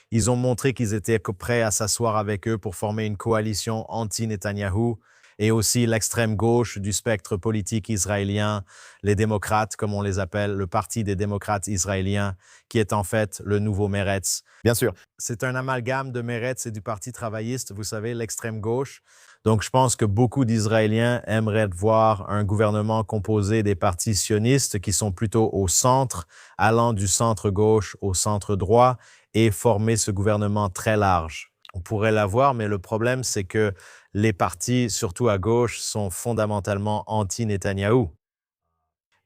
Ils ont montré qu'ils étaient prêts à s'asseoir avec eux pour former une coalition anti-Netanyahou, et aussi l'extrême gauche du spectre politique israélien, les démocrates, comme on les appelle, le Parti des démocrates israéliens, qui est en fait le nouveau Meretz. Bien sûr. C'est un amalgame de Meretz et du Parti travailliste, vous savez, l'extrême gauche. Donc, je pense que beaucoup d'Israéliens aimeraient voir un gouvernement composé des partis sionistes qui sont plutôt au centre, allant du centre-gauche au centre-droit, et former ce gouvernement très large. On pourrait l'avoir, mais le problème, c'est que les partis, surtout à gauche, sont fondamentalement anti-Netanyahou.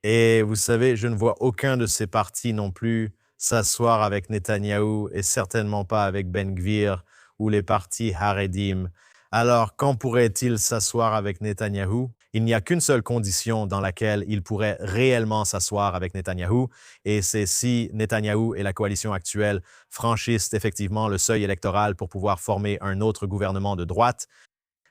Et vous savez, je ne vois aucun de ces partis non plus s'asseoir avec Netanyahou et certainement pas avec Ben-Gvir ou les partis Haredim. Alors, quand pourrait-il s'asseoir avec Netanyahou? Il n'y a qu'une seule condition dans laquelle il pourrait réellement s'asseoir avec Netanyahou, et c'est si Netanyahou et la coalition actuelle franchissent effectivement le seuil électoral pour pouvoir former un autre gouvernement de droite.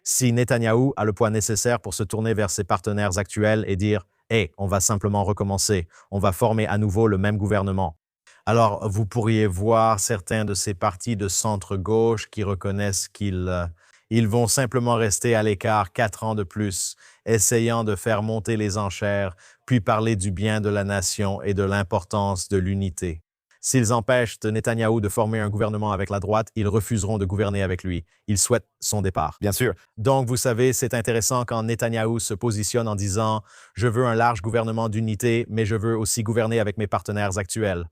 Si Netanyahou a le poids nécessaire pour se tourner vers ses partenaires actuels et dire Et on va simplement recommencer. On va former à nouveau le même gouvernement. Alors, vous pourriez voir certains de ces partis de centre-gauche qui reconnaissent qu'ils vont simplement rester à l'écart 4 ans de plus, essayant de faire monter les enchères, puis parler du bien de la nation et de l'importance de l'unité. S'ils empêchent Netanyahou de former un gouvernement avec la droite, ils refuseront de gouverner avec lui. Ils souhaitent son départ. Bien sûr. Donc, vous savez, c'est intéressant quand Netanyahou se positionne en disant « Je veux un large gouvernement d'unité, mais je veux aussi gouverner avec mes partenaires actuels. »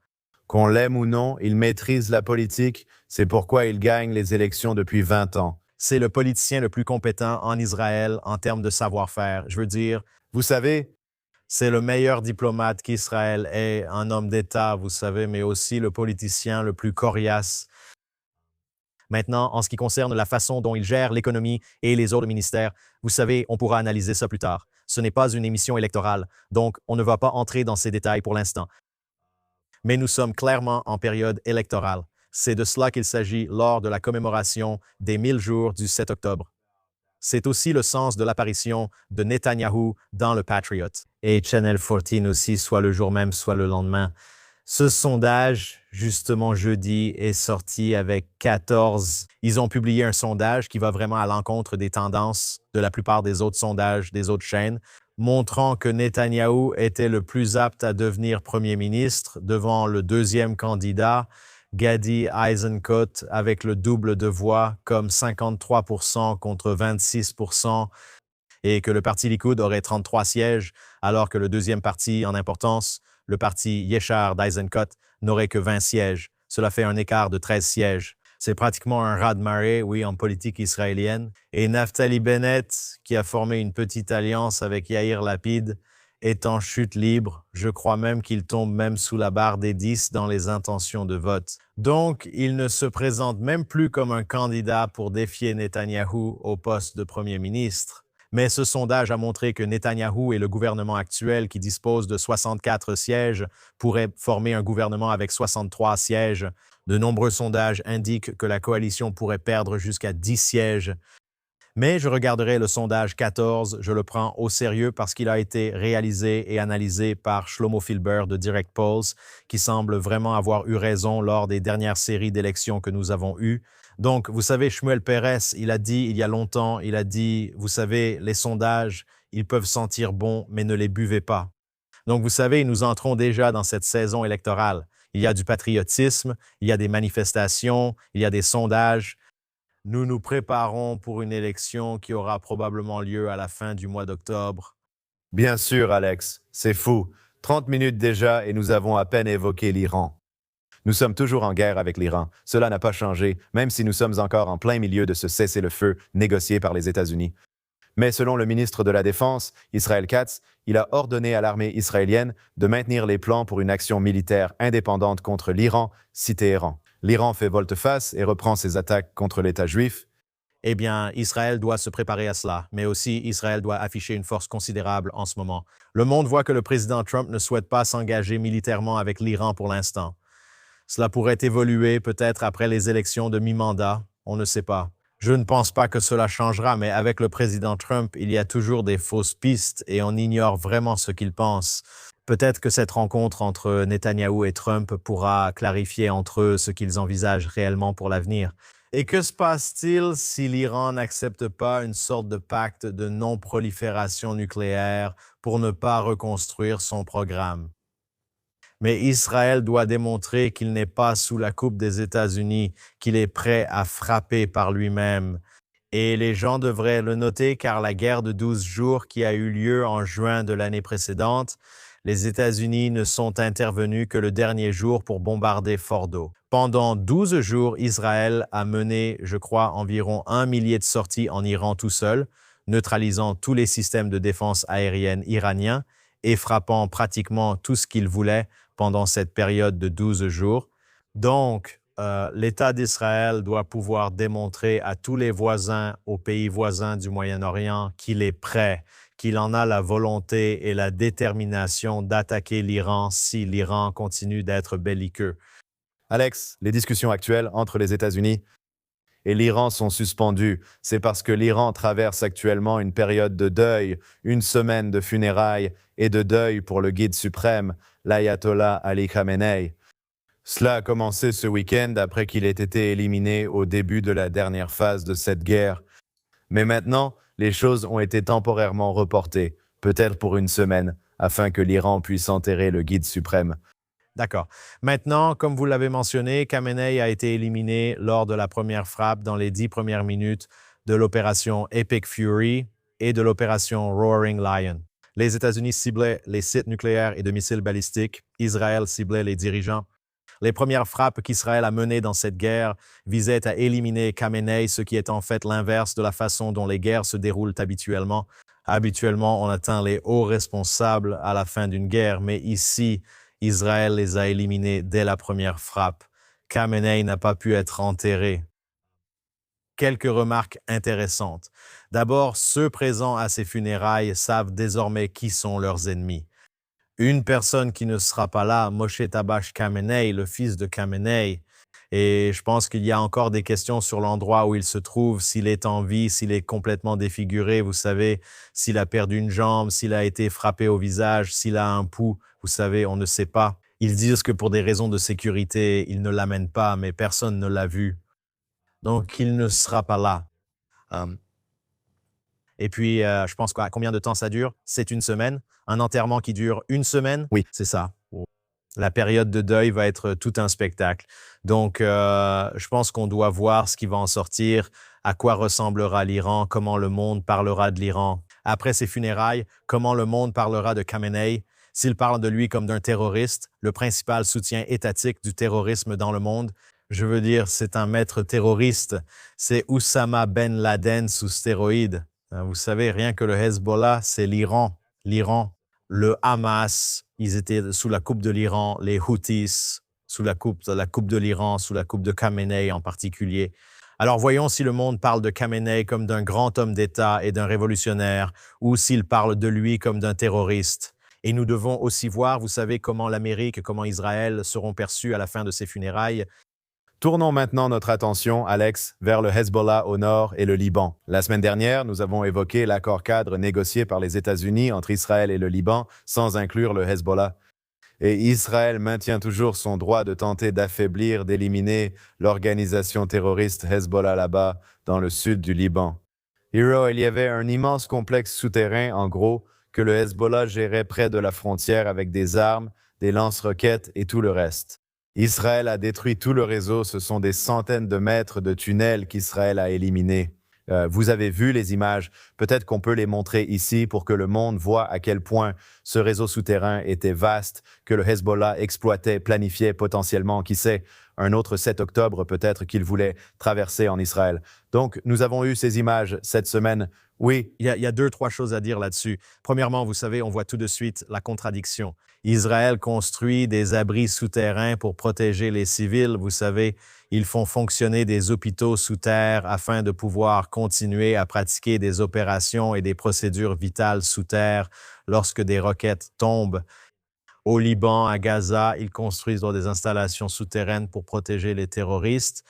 Qu'on l'aime ou non, il maîtrise la politique, c'est pourquoi il gagne les élections depuis 20 ans. C'est le politicien le plus compétent en Israël en termes de savoir-faire. Je veux dire, Vous savez, c'est le meilleur diplomate qu'Israël ait, un homme d'État, vous savez, mais aussi le politicien le plus coriace. Maintenant, en ce qui concerne la façon dont il gère l'économie et les autres ministères, vous savez, on pourra analyser ça plus tard. Ce n'est pas une émission électorale, donc on ne va pas entrer dans ces détails pour l'instant. Mais nous sommes clairement en période électorale. C'est de cela qu'il s'agit lors de la commémoration des 1000 jours du 7 octobre. C'est aussi le sens de l'apparition de Netanyahou dans le Patriot. Et Channel 14 aussi, soit le jour même, soit le lendemain. Ce sondage, justement jeudi, est sorti avec 14. Ils ont publié un sondage qui va vraiment à l'encontre des tendances de la plupart des autres sondages des autres chaînes, montrant que Netanyahou était le plus apte à devenir premier ministre devant le deuxième candidat, Gadi Eisenkot, avec le double de voix, comme 53% contre 26%, et que le parti Likoud aurait 33 sièges, alors que le deuxième parti en importance, le parti Yeshar d'Eisenkot, n'aurait que 20 sièges. Cela fait un écart de 13 sièges. C'est pratiquement un raz-de-marée, oui, en politique israélienne. Et Naftali Bennett, qui a formé une petite alliance avec Yair Lapid, est en chute libre. Je crois même qu'il tombe même sous la barre des 10 dans les intentions de vote. Donc, il ne se présente même plus comme un candidat pour défier Netanyahou au poste de Premier ministre. Mais ce sondage a montré que Netanyahou et le gouvernement actuel, qui dispose de 64 sièges, pourraient former un gouvernement avec 63 sièges. De nombreux sondages indiquent que la coalition pourrait perdre jusqu'à 10 sièges. Mais je regarderai le sondage 14, je le prends au sérieux parce qu'il a été réalisé et analysé par Shlomo Filber de Direct Polls, qui semble vraiment avoir eu raison lors des dernières séries d'élections que nous avons eues. Donc, vous savez, Shmuel Peres, il a dit il y a longtemps, il a dit, vous savez, les sondages, ils peuvent sentir bon, mais ne les buvez pas. Donc, vous savez, nous entrons déjà dans cette saison électorale. Il y a du patriotisme, il y a des manifestations, il y a des sondages. Nous nous préparons pour une élection qui aura probablement lieu à la fin du mois d'octobre. bien sûr, Alex, c'est fou. 30 minutes déjà et nous avons à peine évoqué l'Iran. Nous sommes toujours en guerre avec l'Iran. Cela n'a pas changé, même si nous sommes encore en plein milieu de ce cessez-le-feu négocié par les États-Unis. Mais selon le ministre de la Défense, Israel Katz, il a ordonné à l'armée israélienne de maintenir les plans pour une action militaire indépendante contre l'Iran si Téhéran. L'Iran fait volte-face et reprend ses attaques contre l'État juif. Eh bien, Israël doit se préparer à cela, mais aussi Israël doit afficher une force considérable en ce moment. Le monde voit que le président Trump ne souhaite pas s'engager militairement avec l'Iran pour l'instant. Cela pourrait évoluer peut-être après les élections de mi-mandat, on ne sait pas. Je ne pense pas que cela changera, mais avec le président Trump, il y a toujours des fausses pistes et on ignore vraiment ce qu'il pense. Peut-être que cette rencontre entre Netanyahou et Trump pourra clarifier entre eux ce qu'ils envisagent réellement pour l'avenir. Et que se passe-t-il si l'Iran n'accepte pas une sorte de pacte de non-prolifération nucléaire pour ne pas reconstruire son programme? Mais Israël doit démontrer qu'il n'est pas sous la coupe des États-Unis, qu'il est prêt à frapper par lui-même. Et les gens devraient le noter car la guerre de 12 jours qui a eu lieu en juin de l'année précédente, les États-Unis ne sont intervenus que le dernier jour pour bombarder Fordo. Pendant 12 jours, Israël a mené, je crois, environ 1 millier de sorties en Iran tout seul, neutralisant tous les systèmes de défense aérienne iraniens et frappant pratiquement tout ce qu'il voulait pendant cette période de 12 jours. Donc, l'État d'Israël doit pouvoir démontrer à tous les voisins, aux pays voisins du Moyen-Orient, qu'il est prêt, qu'il en a la volonté et la détermination d'attaquer l'Iran si l'Iran continue d'être belliqueux. Alex, les discussions actuelles entre les États-Unis et l'Iran sont suspendus, c'est parce que l'Iran traverse actuellement une période de deuil, une semaine de funérailles et de deuil pour le guide suprême, l'ayatollah Ali Khamenei. Cela a commencé ce week-end après qu'il ait été éliminé au début de la dernière phase de cette guerre. Mais maintenant, les choses ont été temporairement reportées, peut-être pour une semaine, afin que l'Iran puisse enterrer le guide suprême. D'accord. Maintenant, comme vous l'avez mentionné, Khamenei a été éliminé lors de la première frappe dans les 10 premières minutes de l'opération Epic Fury et de l'opération Roaring Lion. Les États-Unis ciblaient les sites nucléaires et de missiles balistiques. Israël ciblait les dirigeants. Les premières frappes qu'Israël a menées dans cette guerre visaient à éliminer Khamenei, ce qui est en fait l'inverse de la façon dont les guerres se déroulent habituellement. Habituellement, on atteint les hauts responsables à la fin d'une guerre, mais ici, Israël les a éliminés dès la première frappe. Khamenei n'a pas pu être enterré. Quelques remarques intéressantes. D'abord, ceux présents à ces funérailles savent désormais qui sont leurs ennemis. Une personne qui ne sera pas là, Moshe Tabash Khamenei, le fils de Khamenei, et je pense qu'il y a encore des questions sur l'endroit où il se trouve, s'il est en vie, s'il est complètement défiguré, vous savez, s'il a perdu une jambe, s'il a été frappé au visage, s'il a un pouls, vous savez, on ne sait pas. Ils disent que pour des raisons de sécurité, ils ne l'amènent pas, mais personne ne l'a vu. Donc, il ne sera pas là. Et puis, je pense combien de temps ça dure? C'est une semaine. Un enterrement qui dure une semaine? Oui. C'est ça. La période de deuil va être tout un spectacle. Donc, je pense qu'on doit voir ce qui va en sortir, à quoi ressemblera l'Iran, comment le monde parlera de l'Iran. Après ces funérailles, comment le monde parlera de Khamenei, s'il parle de lui comme d'un terroriste, le principal soutien étatique du terrorisme dans le monde. Je veux dire, c'est un maître terroriste. C'est Oussama Ben Laden sous stéroïdes. Vous savez, rien que le Hezbollah, c'est l'Iran. L'Iran, le Hamas, ils étaient sous la coupe de l'Iran, les Houthis, sous la coupe de l'Iran, sous la coupe de Khamenei en particulier. Alors voyons si le monde parle de Khamenei comme d'un grand homme d'État et d'un révolutionnaire, ou s'il parle de lui comme d'un terroriste. Et nous devons aussi voir, vous savez, comment l'Amérique, comment Israël seront perçus à la fin de ces funérailles. Tournons maintenant notre attention, Alex, vers le Hezbollah au nord et le Liban. La semaine dernière, nous avons évoqué l'accord cadre négocié par les États-Unis entre Israël et le Liban, sans inclure le Hezbollah. Et Israël maintient toujours son droit de tenter d'affaiblir, d'éliminer l'organisation terroriste Hezbollah là-bas, dans le sud du Liban. Hero, il y avait un immense complexe souterrain, en gros, que le Hezbollah gérait près de la frontière avec des armes, des lance-roquettes et tout le reste. Israël a détruit tout le réseau, ce sont des centaines de mètres de tunnels qu'Israël a éliminés. Vous avez vu les images, peut-être qu'on peut les montrer ici pour que le monde voit à quel point ce réseau souterrain était vaste, que le Hezbollah exploitait, planifiait potentiellement, qui sait, un autre 7 octobre peut-être qu'il voulait traverser en Israël. Donc, nous avons eu ces images cette semaine. Oui. Il y a 2-3 choses à dire là-dessus. Premièrement, vous savez, on voit tout de suite la contradiction. Israël construit des abris souterrains pour protéger les civils. Vous savez, ils font fonctionner des hôpitaux sous terre afin de pouvoir continuer à pratiquer des opérations et des procédures vitales sous terre lorsque des roquettes tombent. Au Liban, à Gaza, ils construisent des installations souterraines pour protéger les terroristes.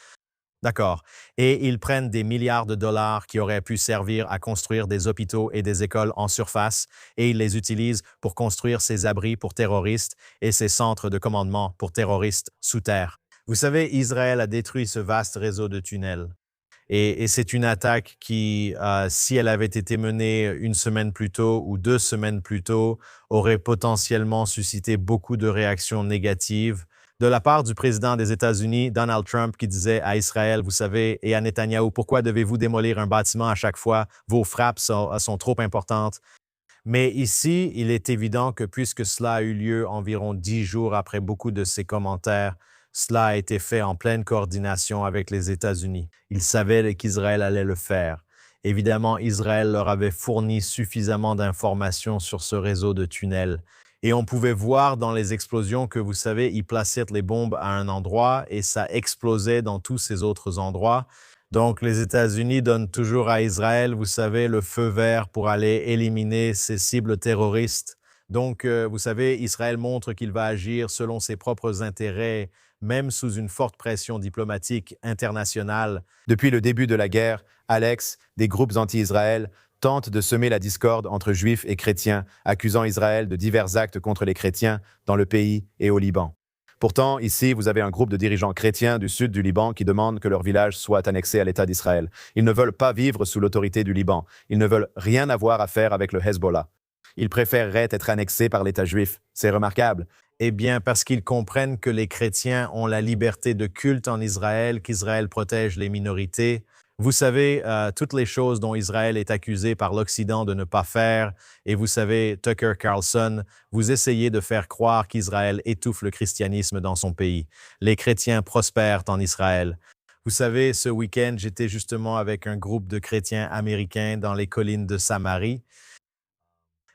D'accord. Et ils prennent des milliards de dollars qui auraient pu servir à construire des hôpitaux et des écoles en surface et ils les utilisent pour construire ces abris pour terroristes et ces centres de commandement pour terroristes sous terre. Vous savez, Israël a détruit ce vaste réseau de tunnels. Et c'est une attaque qui, si elle avait été menée une semaine plus tôt ou 2 semaines plus tôt, aurait potentiellement suscité beaucoup de réactions négatives de la part du président des États-Unis, Donald Trump, qui disait à Israël, vous savez, et à Netanyahou, pourquoi devez-vous démolir un bâtiment à chaque fois? Vos frappes sont trop importantes. Mais ici, il est évident que puisque cela a eu lieu environ 10 jours après beaucoup de ces commentaires, cela a été fait en pleine coordination avec les États-Unis. Ils savaient qu'Israël allait le faire. Évidemment, Israël leur avait fourni suffisamment d'informations sur ce réseau de tunnels. Et on pouvait voir dans les explosions que, vous savez, ils plaçaient les bombes à un endroit et ça explosait dans tous ces autres endroits. Donc, les États-Unis donnent toujours à Israël, vous savez, le feu vert pour aller éliminer ces cibles terroristes. Donc, vous savez, Israël montre qu'il va agir selon ses propres intérêts même sous une forte pression diplomatique internationale. Depuis le début de la guerre, Alex, des groupes anti-Israël, tentent de semer la discorde entre juifs et chrétiens, accusant Israël de divers actes contre les chrétiens dans le pays et au Liban. Pourtant, ici, vous avez un groupe de dirigeants chrétiens du sud du Liban qui demandent que leur village soit annexé à l'État d'Israël. Ils ne veulent pas vivre sous l'autorité du Liban. Ils ne veulent rien avoir à faire avec le Hezbollah. Ils préféreraient être annexés par l'État juif. C'est remarquable. Eh bien, parce qu'ils comprennent que les chrétiens ont la liberté de culte en Israël, qu'Israël protège les minorités. Vous savez, toutes les choses dont Israël est accusé par l'Occident de ne pas faire, et vous savez, Tucker Carlson, vous essayez de faire croire qu'Israël étouffe le christianisme dans son pays. Les chrétiens prospèrent en Israël. Vous savez, ce week-end, j'étais justement avec un groupe de chrétiens américains dans les collines de Samarie.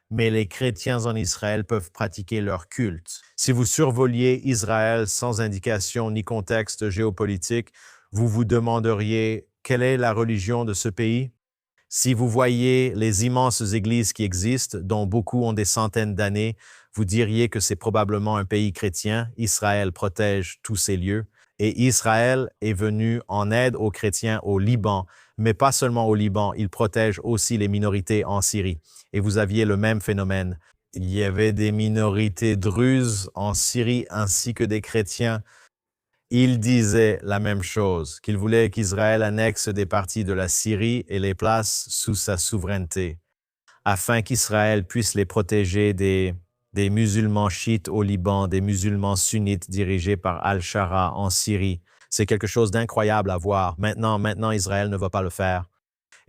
Mais les chrétiens en Israël peuvent pratiquer leur culte. Si vous survoliez Israël sans indication ni contexte géopolitique, vous vous demanderiez quelle est la religion de ce pays? Si vous voyez les immenses églises qui existent, dont beaucoup ont des centaines d'années, vous diriez que c'est probablement un pays chrétien. Israël protège tous ces lieux. Et Israël est venu en aide aux chrétiens au Liban, mais pas seulement au Liban, il protège aussi les minorités en Syrie. Et vous aviez le même phénomène. Il y avait des minorités druzes en Syrie ainsi que des chrétiens. Ils disaient la même chose, qu'ils voulaient qu'Israël annexe des parties de la Syrie et les place sous sa souveraineté, afin qu'Israël puisse les protéger des musulmans chiites au Liban, des musulmans sunnites dirigés par Al-Shara en Syrie. C'est quelque chose d'incroyable à voir. Maintenant, Israël ne va pas le faire.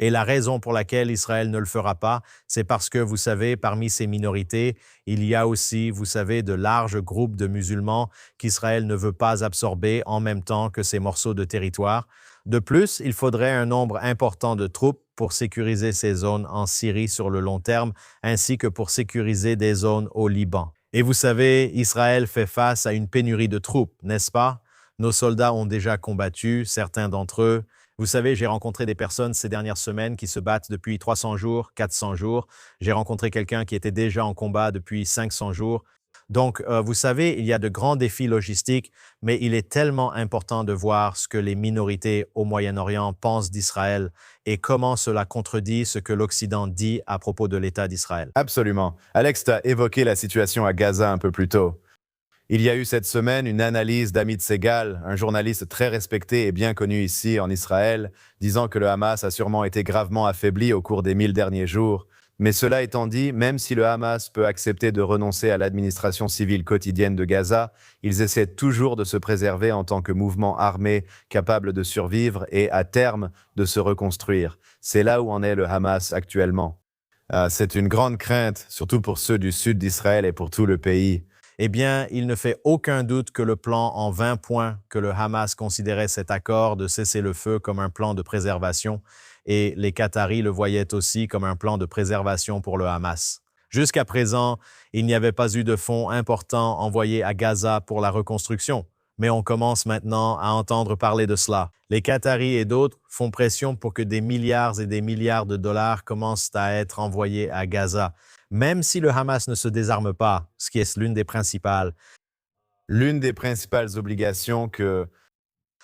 Et la raison pour laquelle Israël ne le fera pas, c'est parce que, vous savez, parmi ces minorités, il y a aussi, vous savez, de larges groupes de musulmans qu'Israël ne veut pas absorber en même temps que ces morceaux de territoire. De plus, il faudrait un nombre important de troupes pour sécuriser ces zones en Syrie sur le long terme, ainsi que pour sécuriser des zones au Liban. Et vous savez, Israël fait face à une pénurie de troupes, n'est-ce pas? Nos soldats ont déjà combattu, certains d'entre eux. Vous savez, j'ai rencontré des personnes ces dernières semaines qui se battent depuis 300 jours, 400 jours. J'ai rencontré quelqu'un qui était déjà en combat depuis 500 jours. Donc, vous savez, il y a de grands défis logistiques, mais il est tellement important de voir ce que les minorités au Moyen-Orient pensent d'Israël et comment cela contredit ce que l'Occident dit à propos de l'État d'Israël. Absolument. Alex, tu as évoqué la situation à Gaza un peu plus tôt. Il y a eu cette semaine une analyse d'Amit Segal, un journaliste très respecté et bien connu ici en Israël, disant que le Hamas a sûrement été gravement affaibli au cours des 1000 derniers jours. Mais cela étant dit, même si le Hamas peut accepter de renoncer à l'administration civile quotidienne de Gaza, ils essaient toujours de se préserver en tant que mouvement armé capable de survivre et, à terme, de se reconstruire. C'est là où en est le Hamas actuellement. C'est une grande crainte, surtout pour ceux du sud d'Israël et pour tout le pays. Eh bien, il ne fait aucun doute que le plan en 20 points que le Hamas considérait cet accord de cessez-le-feu comme un plan de préservation, et les Qataris le voyaient aussi comme un plan de préservation pour le Hamas. Jusqu'à présent, il n'y avait pas eu de fonds importants envoyés à Gaza pour la reconstruction, mais on commence maintenant à entendre parler de cela. Les Qataris et d'autres font pression pour que des milliards et des milliards de dollars commencent à être envoyés à Gaza, même si le Hamas ne se désarme pas, ce qui est l'une des principales. L'une des principales obligations que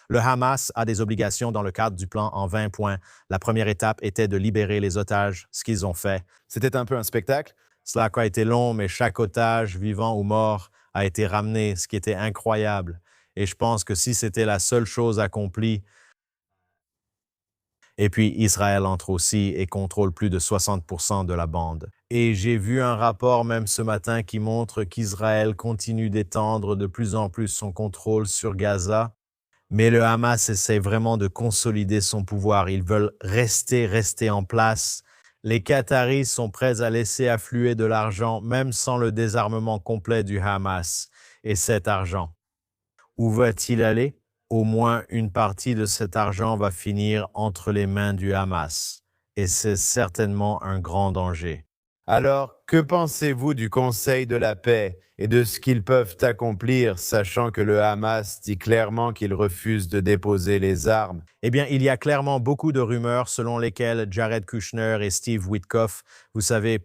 Le Hamas a des obligations dans le cadre du plan en 20 points. La première étape était de libérer les otages, ce qu'ils ont fait. c'était un peu un spectacle. Cela a été long, mais chaque otage, vivant ou mort, a été ramené, ce qui était incroyable. Et je pense que si c'était la seule chose accomplie, et puis Israël entre aussi et contrôle plus de 60% de la bande. Et j'ai vu un rapport même ce matin qui montre qu'Israël continue d'étendre de plus en plus son contrôle sur Gaza. Mais le Hamas essaie vraiment de consolider son pouvoir. Ils veulent rester en place. Les Qataris sont prêts à laisser affluer de l'argent, même sans le désarmement complet du Hamas. Et cet argent, où va-t-il aller? Au moins une partie de cet argent va finir entre les mains du Hamas. Et c'est certainement un grand danger. Alors, que pensez-vous du Conseil de la paix et de ce qu'ils peuvent accomplir, sachant que le Hamas dit clairement qu'il refuse de déposer les armes? Eh bien, il y a clairement beaucoup de rumeurs selon lesquelles Jared Kushner et Steve Witkoff,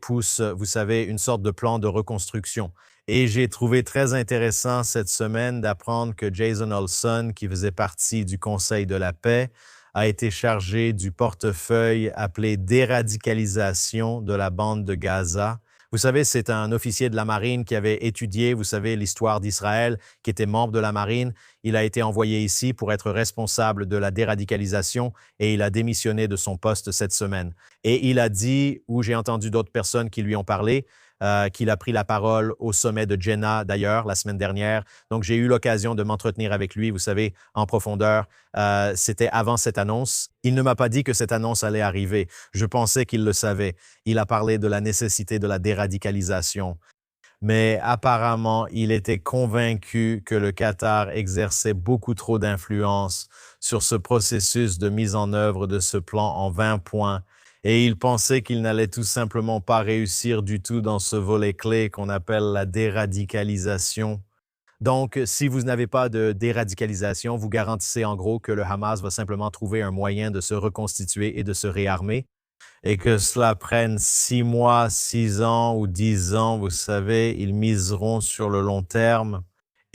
poussent, une sorte de plan de reconstruction. Et j'ai trouvé très intéressant cette semaine d'apprendre que Jason Olson, qui faisait partie du Conseil de la paix, a été chargé du portefeuille appelé déradicalisation de la bande de Gaza. Vous savez, c'est un officier de la marine qui avait étudié, vous savez, l'histoire d'Israël, qui était membre de la marine. Il a été envoyé ici pour être responsable de la déradicalisation et il a démissionné de son poste cette semaine. Et il a dit, ou j'ai entendu d'autres personnes qui lui ont parlé, qu'il a pris la parole au sommet de Jeddah, d'ailleurs, la semaine dernière. Donc, j'ai eu l'occasion de m'entretenir avec lui, vous savez, en profondeur. C'était avant cette annonce. Il ne m'a pas dit que cette annonce allait arriver. Je pensais qu'il le savait. Il a parlé de la nécessité de la déradicalisation. Mais apparemment, il était convaincu que le Qatar exerçait beaucoup trop d'influence sur ce processus de mise en œuvre de ce plan en 20 points. Et il pensait qu'il n'allait tout simplement pas réussir du tout dans ce volet clé qu'on appelle la déradicalisation. Donc, si vous n'avez pas de déradicalisation, vous garantissez en gros que le Hamas va simplement trouver un moyen de se reconstituer et de se réarmer. Et que cela prenne 6 mois, 6 ans ou 10 ans, vous savez, ils miseront sur le long terme.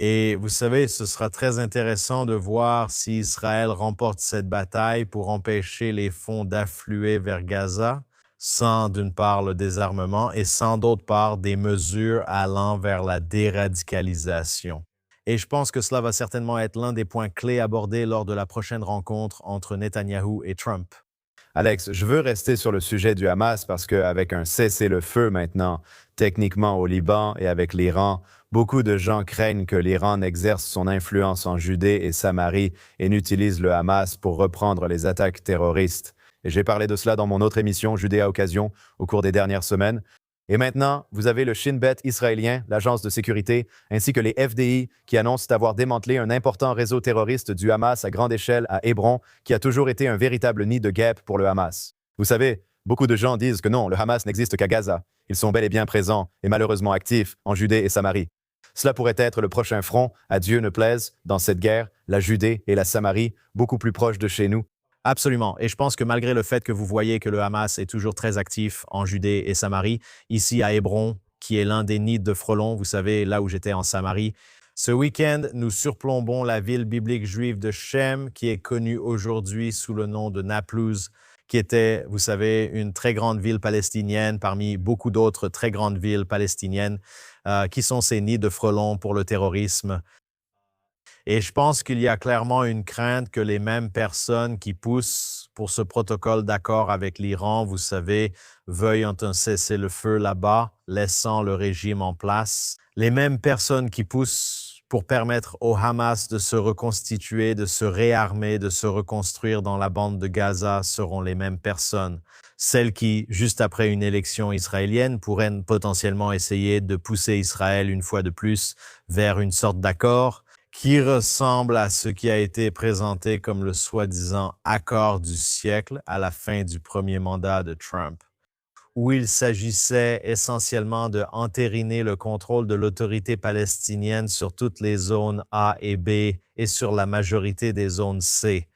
Et vous savez, ce sera très intéressant de voir si Israël remporte cette bataille pour empêcher les fonds d'affluer vers Gaza, sans d'une part le désarmement et sans d'autre part des mesures allant vers la déradicalisation. Et je pense que cela va certainement être l'un des points clés abordés lors de la prochaine rencontre entre Netanyahou et Trump. Alex, je veux rester sur le sujet du Hamas parce qu'avec un cessez-le-feu maintenant, techniquement au Liban et avec l'Iran, beaucoup de gens craignent que l'Iran n'exerce son influence en Judée et Samarie et n'utilise le Hamas pour reprendre les attaques terroristes. Et j'ai parlé de cela dans mon autre émission, Judée à Occasion, au cours des dernières semaines. Et maintenant, vous avez le Shin Bet israélien, l'agence de sécurité, ainsi que les FDI qui annoncent avoir démantelé un important réseau terroriste du Hamas à grande échelle à Hébron, qui a toujours été un véritable nid de guêpes pour le Hamas. Vous savez, beaucoup de gens disent que non, le Hamas n'existe qu'à Gaza. Ils sont bel et bien présents et malheureusement actifs en Judée et Samarie. Cela pourrait être le prochain front, à Dieu ne plaise, dans cette guerre, la Judée et la Samarie, beaucoup plus proches de chez nous. Absolument. Et je pense que malgré le fait que vous voyez que le Hamas est toujours très actif en Judée et Samarie, ici à Hébron, qui est l'un des nids de frelons, vous savez, là où j'étais en Samarie, ce week-end, nous surplombons la ville biblique juive de Shem, qui est connue aujourd'hui sous le nom de Naplouse, qui était, vous savez, une très grande ville palestinienne parmi beaucoup d'autres très grandes villes palestiniennes, qui sont ces nids de frelons pour le terrorisme. Et je pense qu'il y a clairement une crainte que les mêmes personnes qui poussent pour ce protocole d'accord avec l'Iran, vous savez, veuillent un cessez-le-feu là-bas, laissant le régime en place. Les mêmes personnes qui poussent pour permettre au Hamas de se reconstituer, de se réarmer, de se reconstruire dans la bande de Gaza seront les mêmes personnes. Celles qui, juste après une élection israélienne, pourraient potentiellement essayer de pousser Israël une fois de plus vers une sorte d'accord qui ressemble à ce qui a été présenté comme le soi-disant accord du siècle à la fin du premier mandat de Trump, où il s'agissait essentiellement de entériner le contrôle de l'autorité palestinienne sur toutes les zones A et B et sur la majorité des zones C.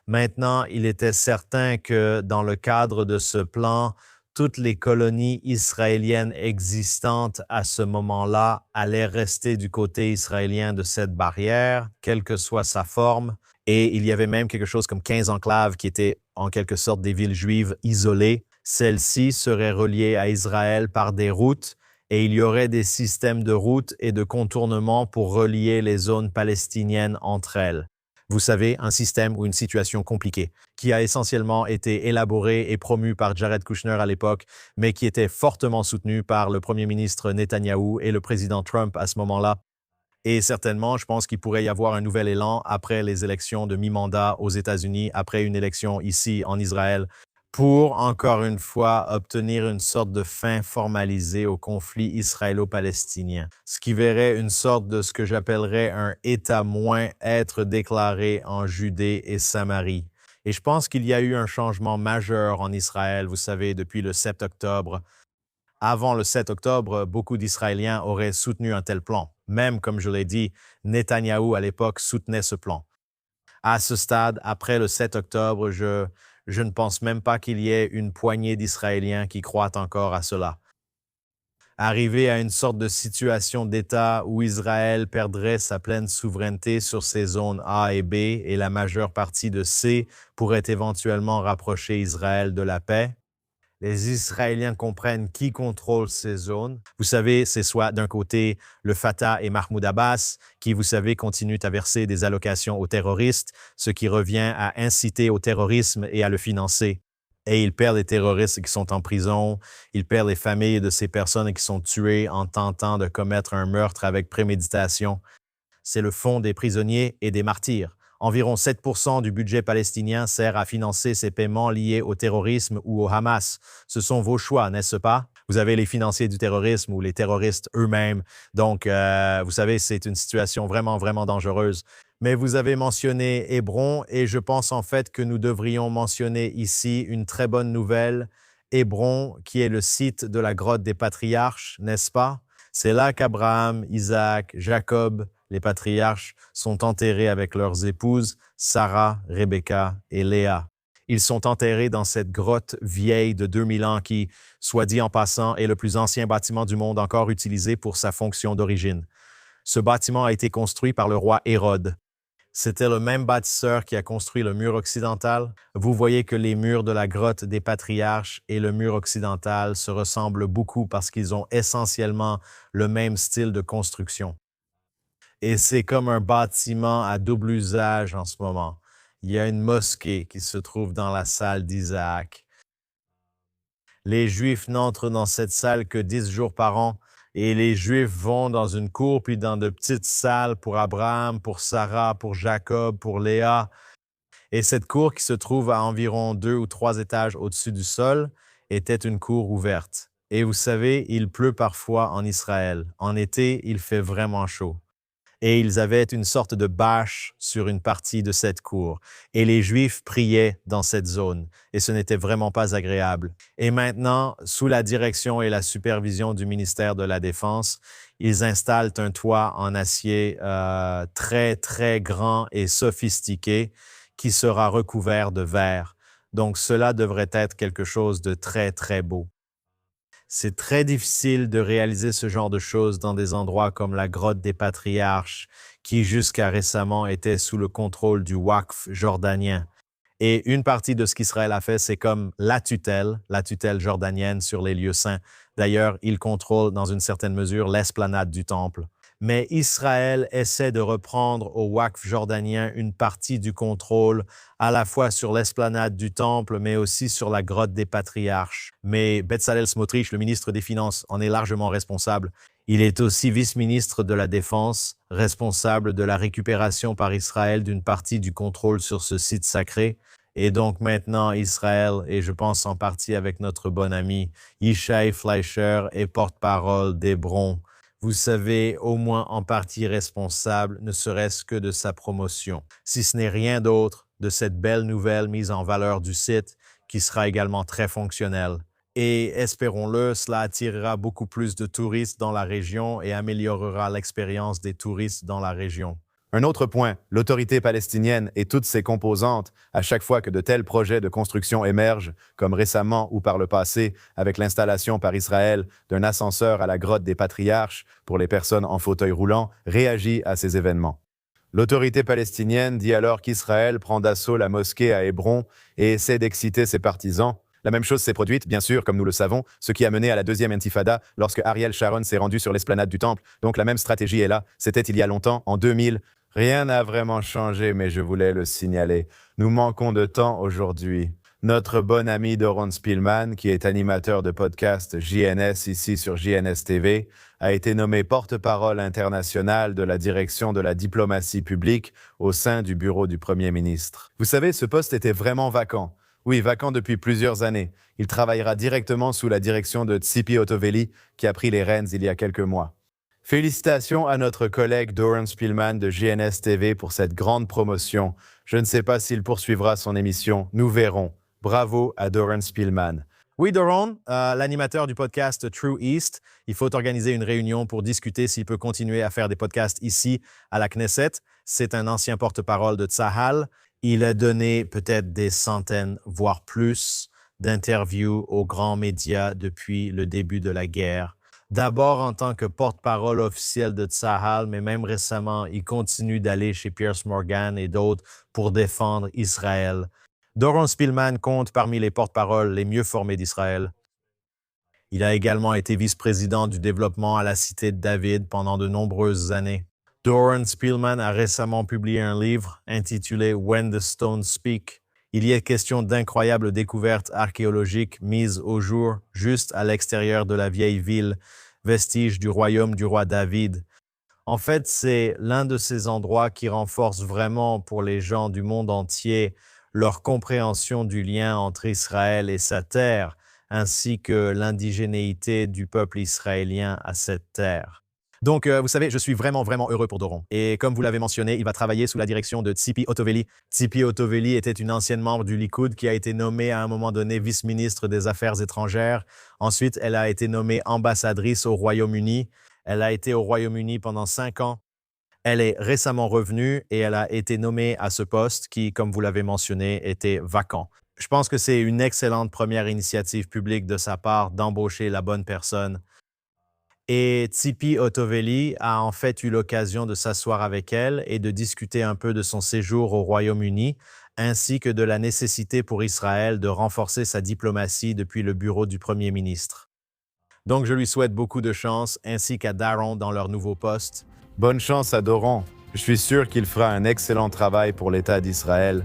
Maintenant, il était certain que dans le cadre de ce plan, toutes les colonies israéliennes existantes à ce moment-là allaient rester du côté israélien de cette barrière, quelle que soit sa forme. Et il y avait même quelque chose comme 15 enclaves qui étaient en quelque sorte des villes juives isolées. Celles-ci seraient reliées à Israël par des routes et il y aurait des systèmes de routes et de contournements pour relier les zones palestiniennes entre elles. Vous savez, un système ou une situation compliquée qui a essentiellement été élaboré et promu par Jared Kushner à l'époque, mais qui était fortement soutenu par le premier ministre Netanyahou et le président Trump à ce moment-là. Et certainement, je pense qu'il pourrait y avoir un nouvel élan après les élections de mi-mandat aux États-Unis, après une élection ici en Israël, pour, encore une fois, obtenir une sorte de fin formalisée au conflit israélo-palestinien, ce qui verrait une sorte de ce que j'appellerais un État moins être déclaré en Judée et Samarie. Et je pense qu'il y a eu un changement majeur en Israël, vous savez, depuis le 7 octobre. Avant le 7 octobre, beaucoup d'Israéliens auraient soutenu un tel plan. Même, comme je l'ai dit, Netanyahou à l'époque soutenait ce plan. À ce stade, après le 7 octobre, je ne pense même pas qu'il y ait une poignée d'Israéliens qui croient encore à cela. arriver à une sorte de situation d'État où Israël perdrait sa pleine souveraineté sur ses zones A et B et la majeure partie de C pourrait éventuellement rapprocher Israël de la paix. Les Israéliens comprennent qui contrôle ces zones. Vous savez, c'est soit d'un côté le Fatah et Mahmoud Abbas, qui, vous savez, continuent à verser des allocations aux terroristes, ce qui revient à inciter au terrorisme et à le financer. Et ils perdent les terroristes qui sont en prison, ils perdent les familles de ces personnes qui sont tuées en tentant de commettre un meurtre avec préméditation. C'est le fonds des prisonniers et des martyrs. Environ 7% du budget palestinien sert à financer ces paiements liés au terrorisme ou au Hamas. Ce sont vos choix, n'est-ce pas? Vous avez les financiers du terrorisme ou les terroristes eux-mêmes. Donc, vous savez, c'est une situation vraiment, vraiment dangereuse. Mais vous avez mentionné Hébron et je pense en fait que nous devrions mentionner ici une très bonne nouvelle. Hébron, qui est le site de la grotte des patriarches, n'est-ce pas? C'est là qu'Abraham, Isaac, Jacob, les patriarches, sont enterrés avec leurs épouses, Sarah, Rebecca et Léa. Ils sont enterrés dans cette grotte vieille de 2000 ans qui, soit dit en passant, est le plus ancien bâtiment du monde encore utilisé pour sa fonction d'origine. Ce bâtiment a été construit par le roi Hérode. C'était le même bâtisseur qui a construit le mur occidental. Vous voyez que les murs de la grotte des patriarches et le mur occidental se ressemblent beaucoup parce qu'ils ont essentiellement le même style de construction. Et c'est comme un bâtiment à double usage en ce moment. Il y a une mosquée qui se trouve dans la salle d'Isaac. Les Juifs n'entrent dans cette salle que 10 jours par an et les Juifs vont dans une cour puis dans de petites salles pour Abraham, pour Sarah, pour Jacob, pour Léa. Et cette cour qui se trouve à environ 2 ou 3 étages au-dessus du sol était une cour ouverte. Et vous savez, il pleut parfois en Israël. En été, il fait vraiment chaud. Et ils avaient une sorte de bâche sur une partie de cette cour. Et les Juifs priaient dans cette zone. Et ce n'était vraiment pas agréable. Et maintenant, sous la direction et la supervision du ministère de la Défense, ils installent un toit en acier très, très grand et sophistiqué qui sera recouvert de verre. Donc, cela devrait être quelque chose de très, très beau. C'est très difficile de réaliser ce genre de choses dans des endroits comme la grotte des patriarches, qui jusqu'à récemment était sous le contrôle du Waqf jordanien. Et une partie de ce qu'Israël a fait, c'est comme la tutelle jordanienne sur les lieux saints. D'ailleurs, il contrôle dans une certaine mesure l'esplanade du temple. Mais Israël essaie de reprendre au Waqf jordanien une partie du contrôle à la fois sur l'esplanade du temple, mais aussi sur la grotte des patriarches. Mais Bezalel Smotrich, le ministre des Finances, en est largement responsable. Il est aussi vice-ministre de la Défense, responsable de la récupération par Israël d'une partie du contrôle sur ce site sacré. Et donc maintenant, Israël, et je pense en partie avec notre bon ami Yishai Fleischer, est porte-parole d'Hébron. Vous savez, au moins en partie responsable, ne serait-ce que de sa promotion. Si ce n'est rien d'autre, de cette belle nouvelle mise en valeur du site, qui sera également très fonctionnel. Et espérons-le, cela attirera beaucoup plus de touristes dans la région et améliorera l'expérience des touristes dans la région. Un autre point, l'autorité palestinienne et toutes ses composantes, à chaque fois que de tels projets de construction émergent, comme récemment ou par le passé, avec l'installation par Israël d'un ascenseur à la grotte des patriarches pour les personnes en fauteuil roulant, réagit à ces événements. L'autorité palestinienne dit alors qu'Israël prend d'assaut la mosquée à Hébron et essaie d'exciter ses partisans. La même chose s'est produite, bien sûr, comme nous le savons, ce qui a mené à la deuxième intifada lorsque Ariel Sharon s'est rendu sur l'esplanade du temple. Donc la même stratégie est là. C'était il y a longtemps, en 2000. Rien n'a vraiment changé, mais je voulais le signaler. Nous manquons de temps aujourd'hui. Notre bon ami Doron Spillman, qui est animateur de podcast JNS ici sur JNS TV, a été nommé porte-parole international de la direction de la diplomatie publique au sein du bureau du Premier ministre. Vous savez, ce poste était vraiment vacant. Oui, vacant depuis plusieurs années. Il travaillera directement sous la direction de Tzipi Otoveli, qui a pris les rênes il y a quelques mois. Félicitations à notre collègue Doron Spillman de JNS TV pour cette grande promotion. Je ne sais pas s'il poursuivra son émission, nous verrons. Bravo à Doron Spillman. Oui, Doron, l'animateur du podcast True East, il faut organiser une réunion pour discuter s'il peut continuer à faire des podcasts ici à la Knesset. C'est un ancien porte-parole de Tzahal. Il a donné peut-être des centaines, voire plus, d'interviews aux grands médias depuis le début de la guerre. D'abord en tant que porte-parole officiel de Tzahal, mais même récemment, il continue d'aller chez Piers Morgan et d'autres pour défendre Israël. Doron Spillman compte parmi les porte-paroles les mieux formés d'Israël. Il a également été vice-président du développement à la Cité de David pendant de nombreuses années. Doron Spillman a récemment publié un livre intitulé When the Stones Speak. Il y est question d'incroyables découvertes archéologiques mises au jour juste à l'extérieur de la vieille ville, vestige du royaume du roi David. En fait, c'est l'un de ces endroits qui renforce vraiment pour les gens du monde entier leur compréhension du lien entre Israël et sa terre, ainsi que l'indigénéité du peuple israélien à cette terre. Donc, vous savez, je suis vraiment heureux pour Doron. Et comme vous l'avez mentionné, il va travailler sous la direction de Tzipi Hotovely. Tzipi Hotovely était une ancienne membre du Likoud qui a été nommée à un moment donné vice-ministre des Affaires étrangères. Ensuite, elle a été nommée ambassadrice au Royaume-Uni. Elle a été au Royaume-Uni pendant 5 ans. Elle est récemment revenue et elle a été nommée à ce poste qui, comme vous l'avez mentionné, était vacant. Je pense que c'est une excellente première initiative publique de sa part d'embaucher la bonne personne. Et Tzipi Hotovely a en fait eu l'occasion de s'asseoir avec elle et de discuter un peu de son séjour au Royaume-Uni, ainsi que de la nécessité pour Israël de renforcer sa diplomatie depuis le bureau du Premier ministre. Donc je lui souhaite beaucoup de chance, ainsi qu'à Doron dans leur nouveau poste. Bonne chance à Doron. Je suis sûr qu'il fera un excellent travail pour l'État d'Israël.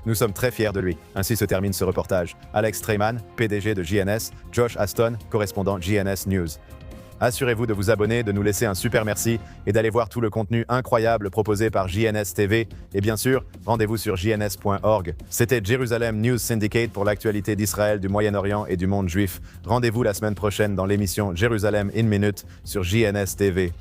Nous sommes très fiers de lui. Ainsi se termine ce reportage. Alex Treyman, PDG de JNS, Josh Aston, correspondant JNS News. Assurez-vous de vous abonner, de nous laisser un super merci et d'aller voir tout le contenu incroyable proposé par JNS TV. Et bien sûr, rendez-vous sur jns.org. C'était Jerusalem News Syndicate pour l'actualité d'Israël, du Moyen-Orient et du monde juif. Rendez-vous la semaine prochaine dans l'émission Jerusalem in Minute sur JNS TV.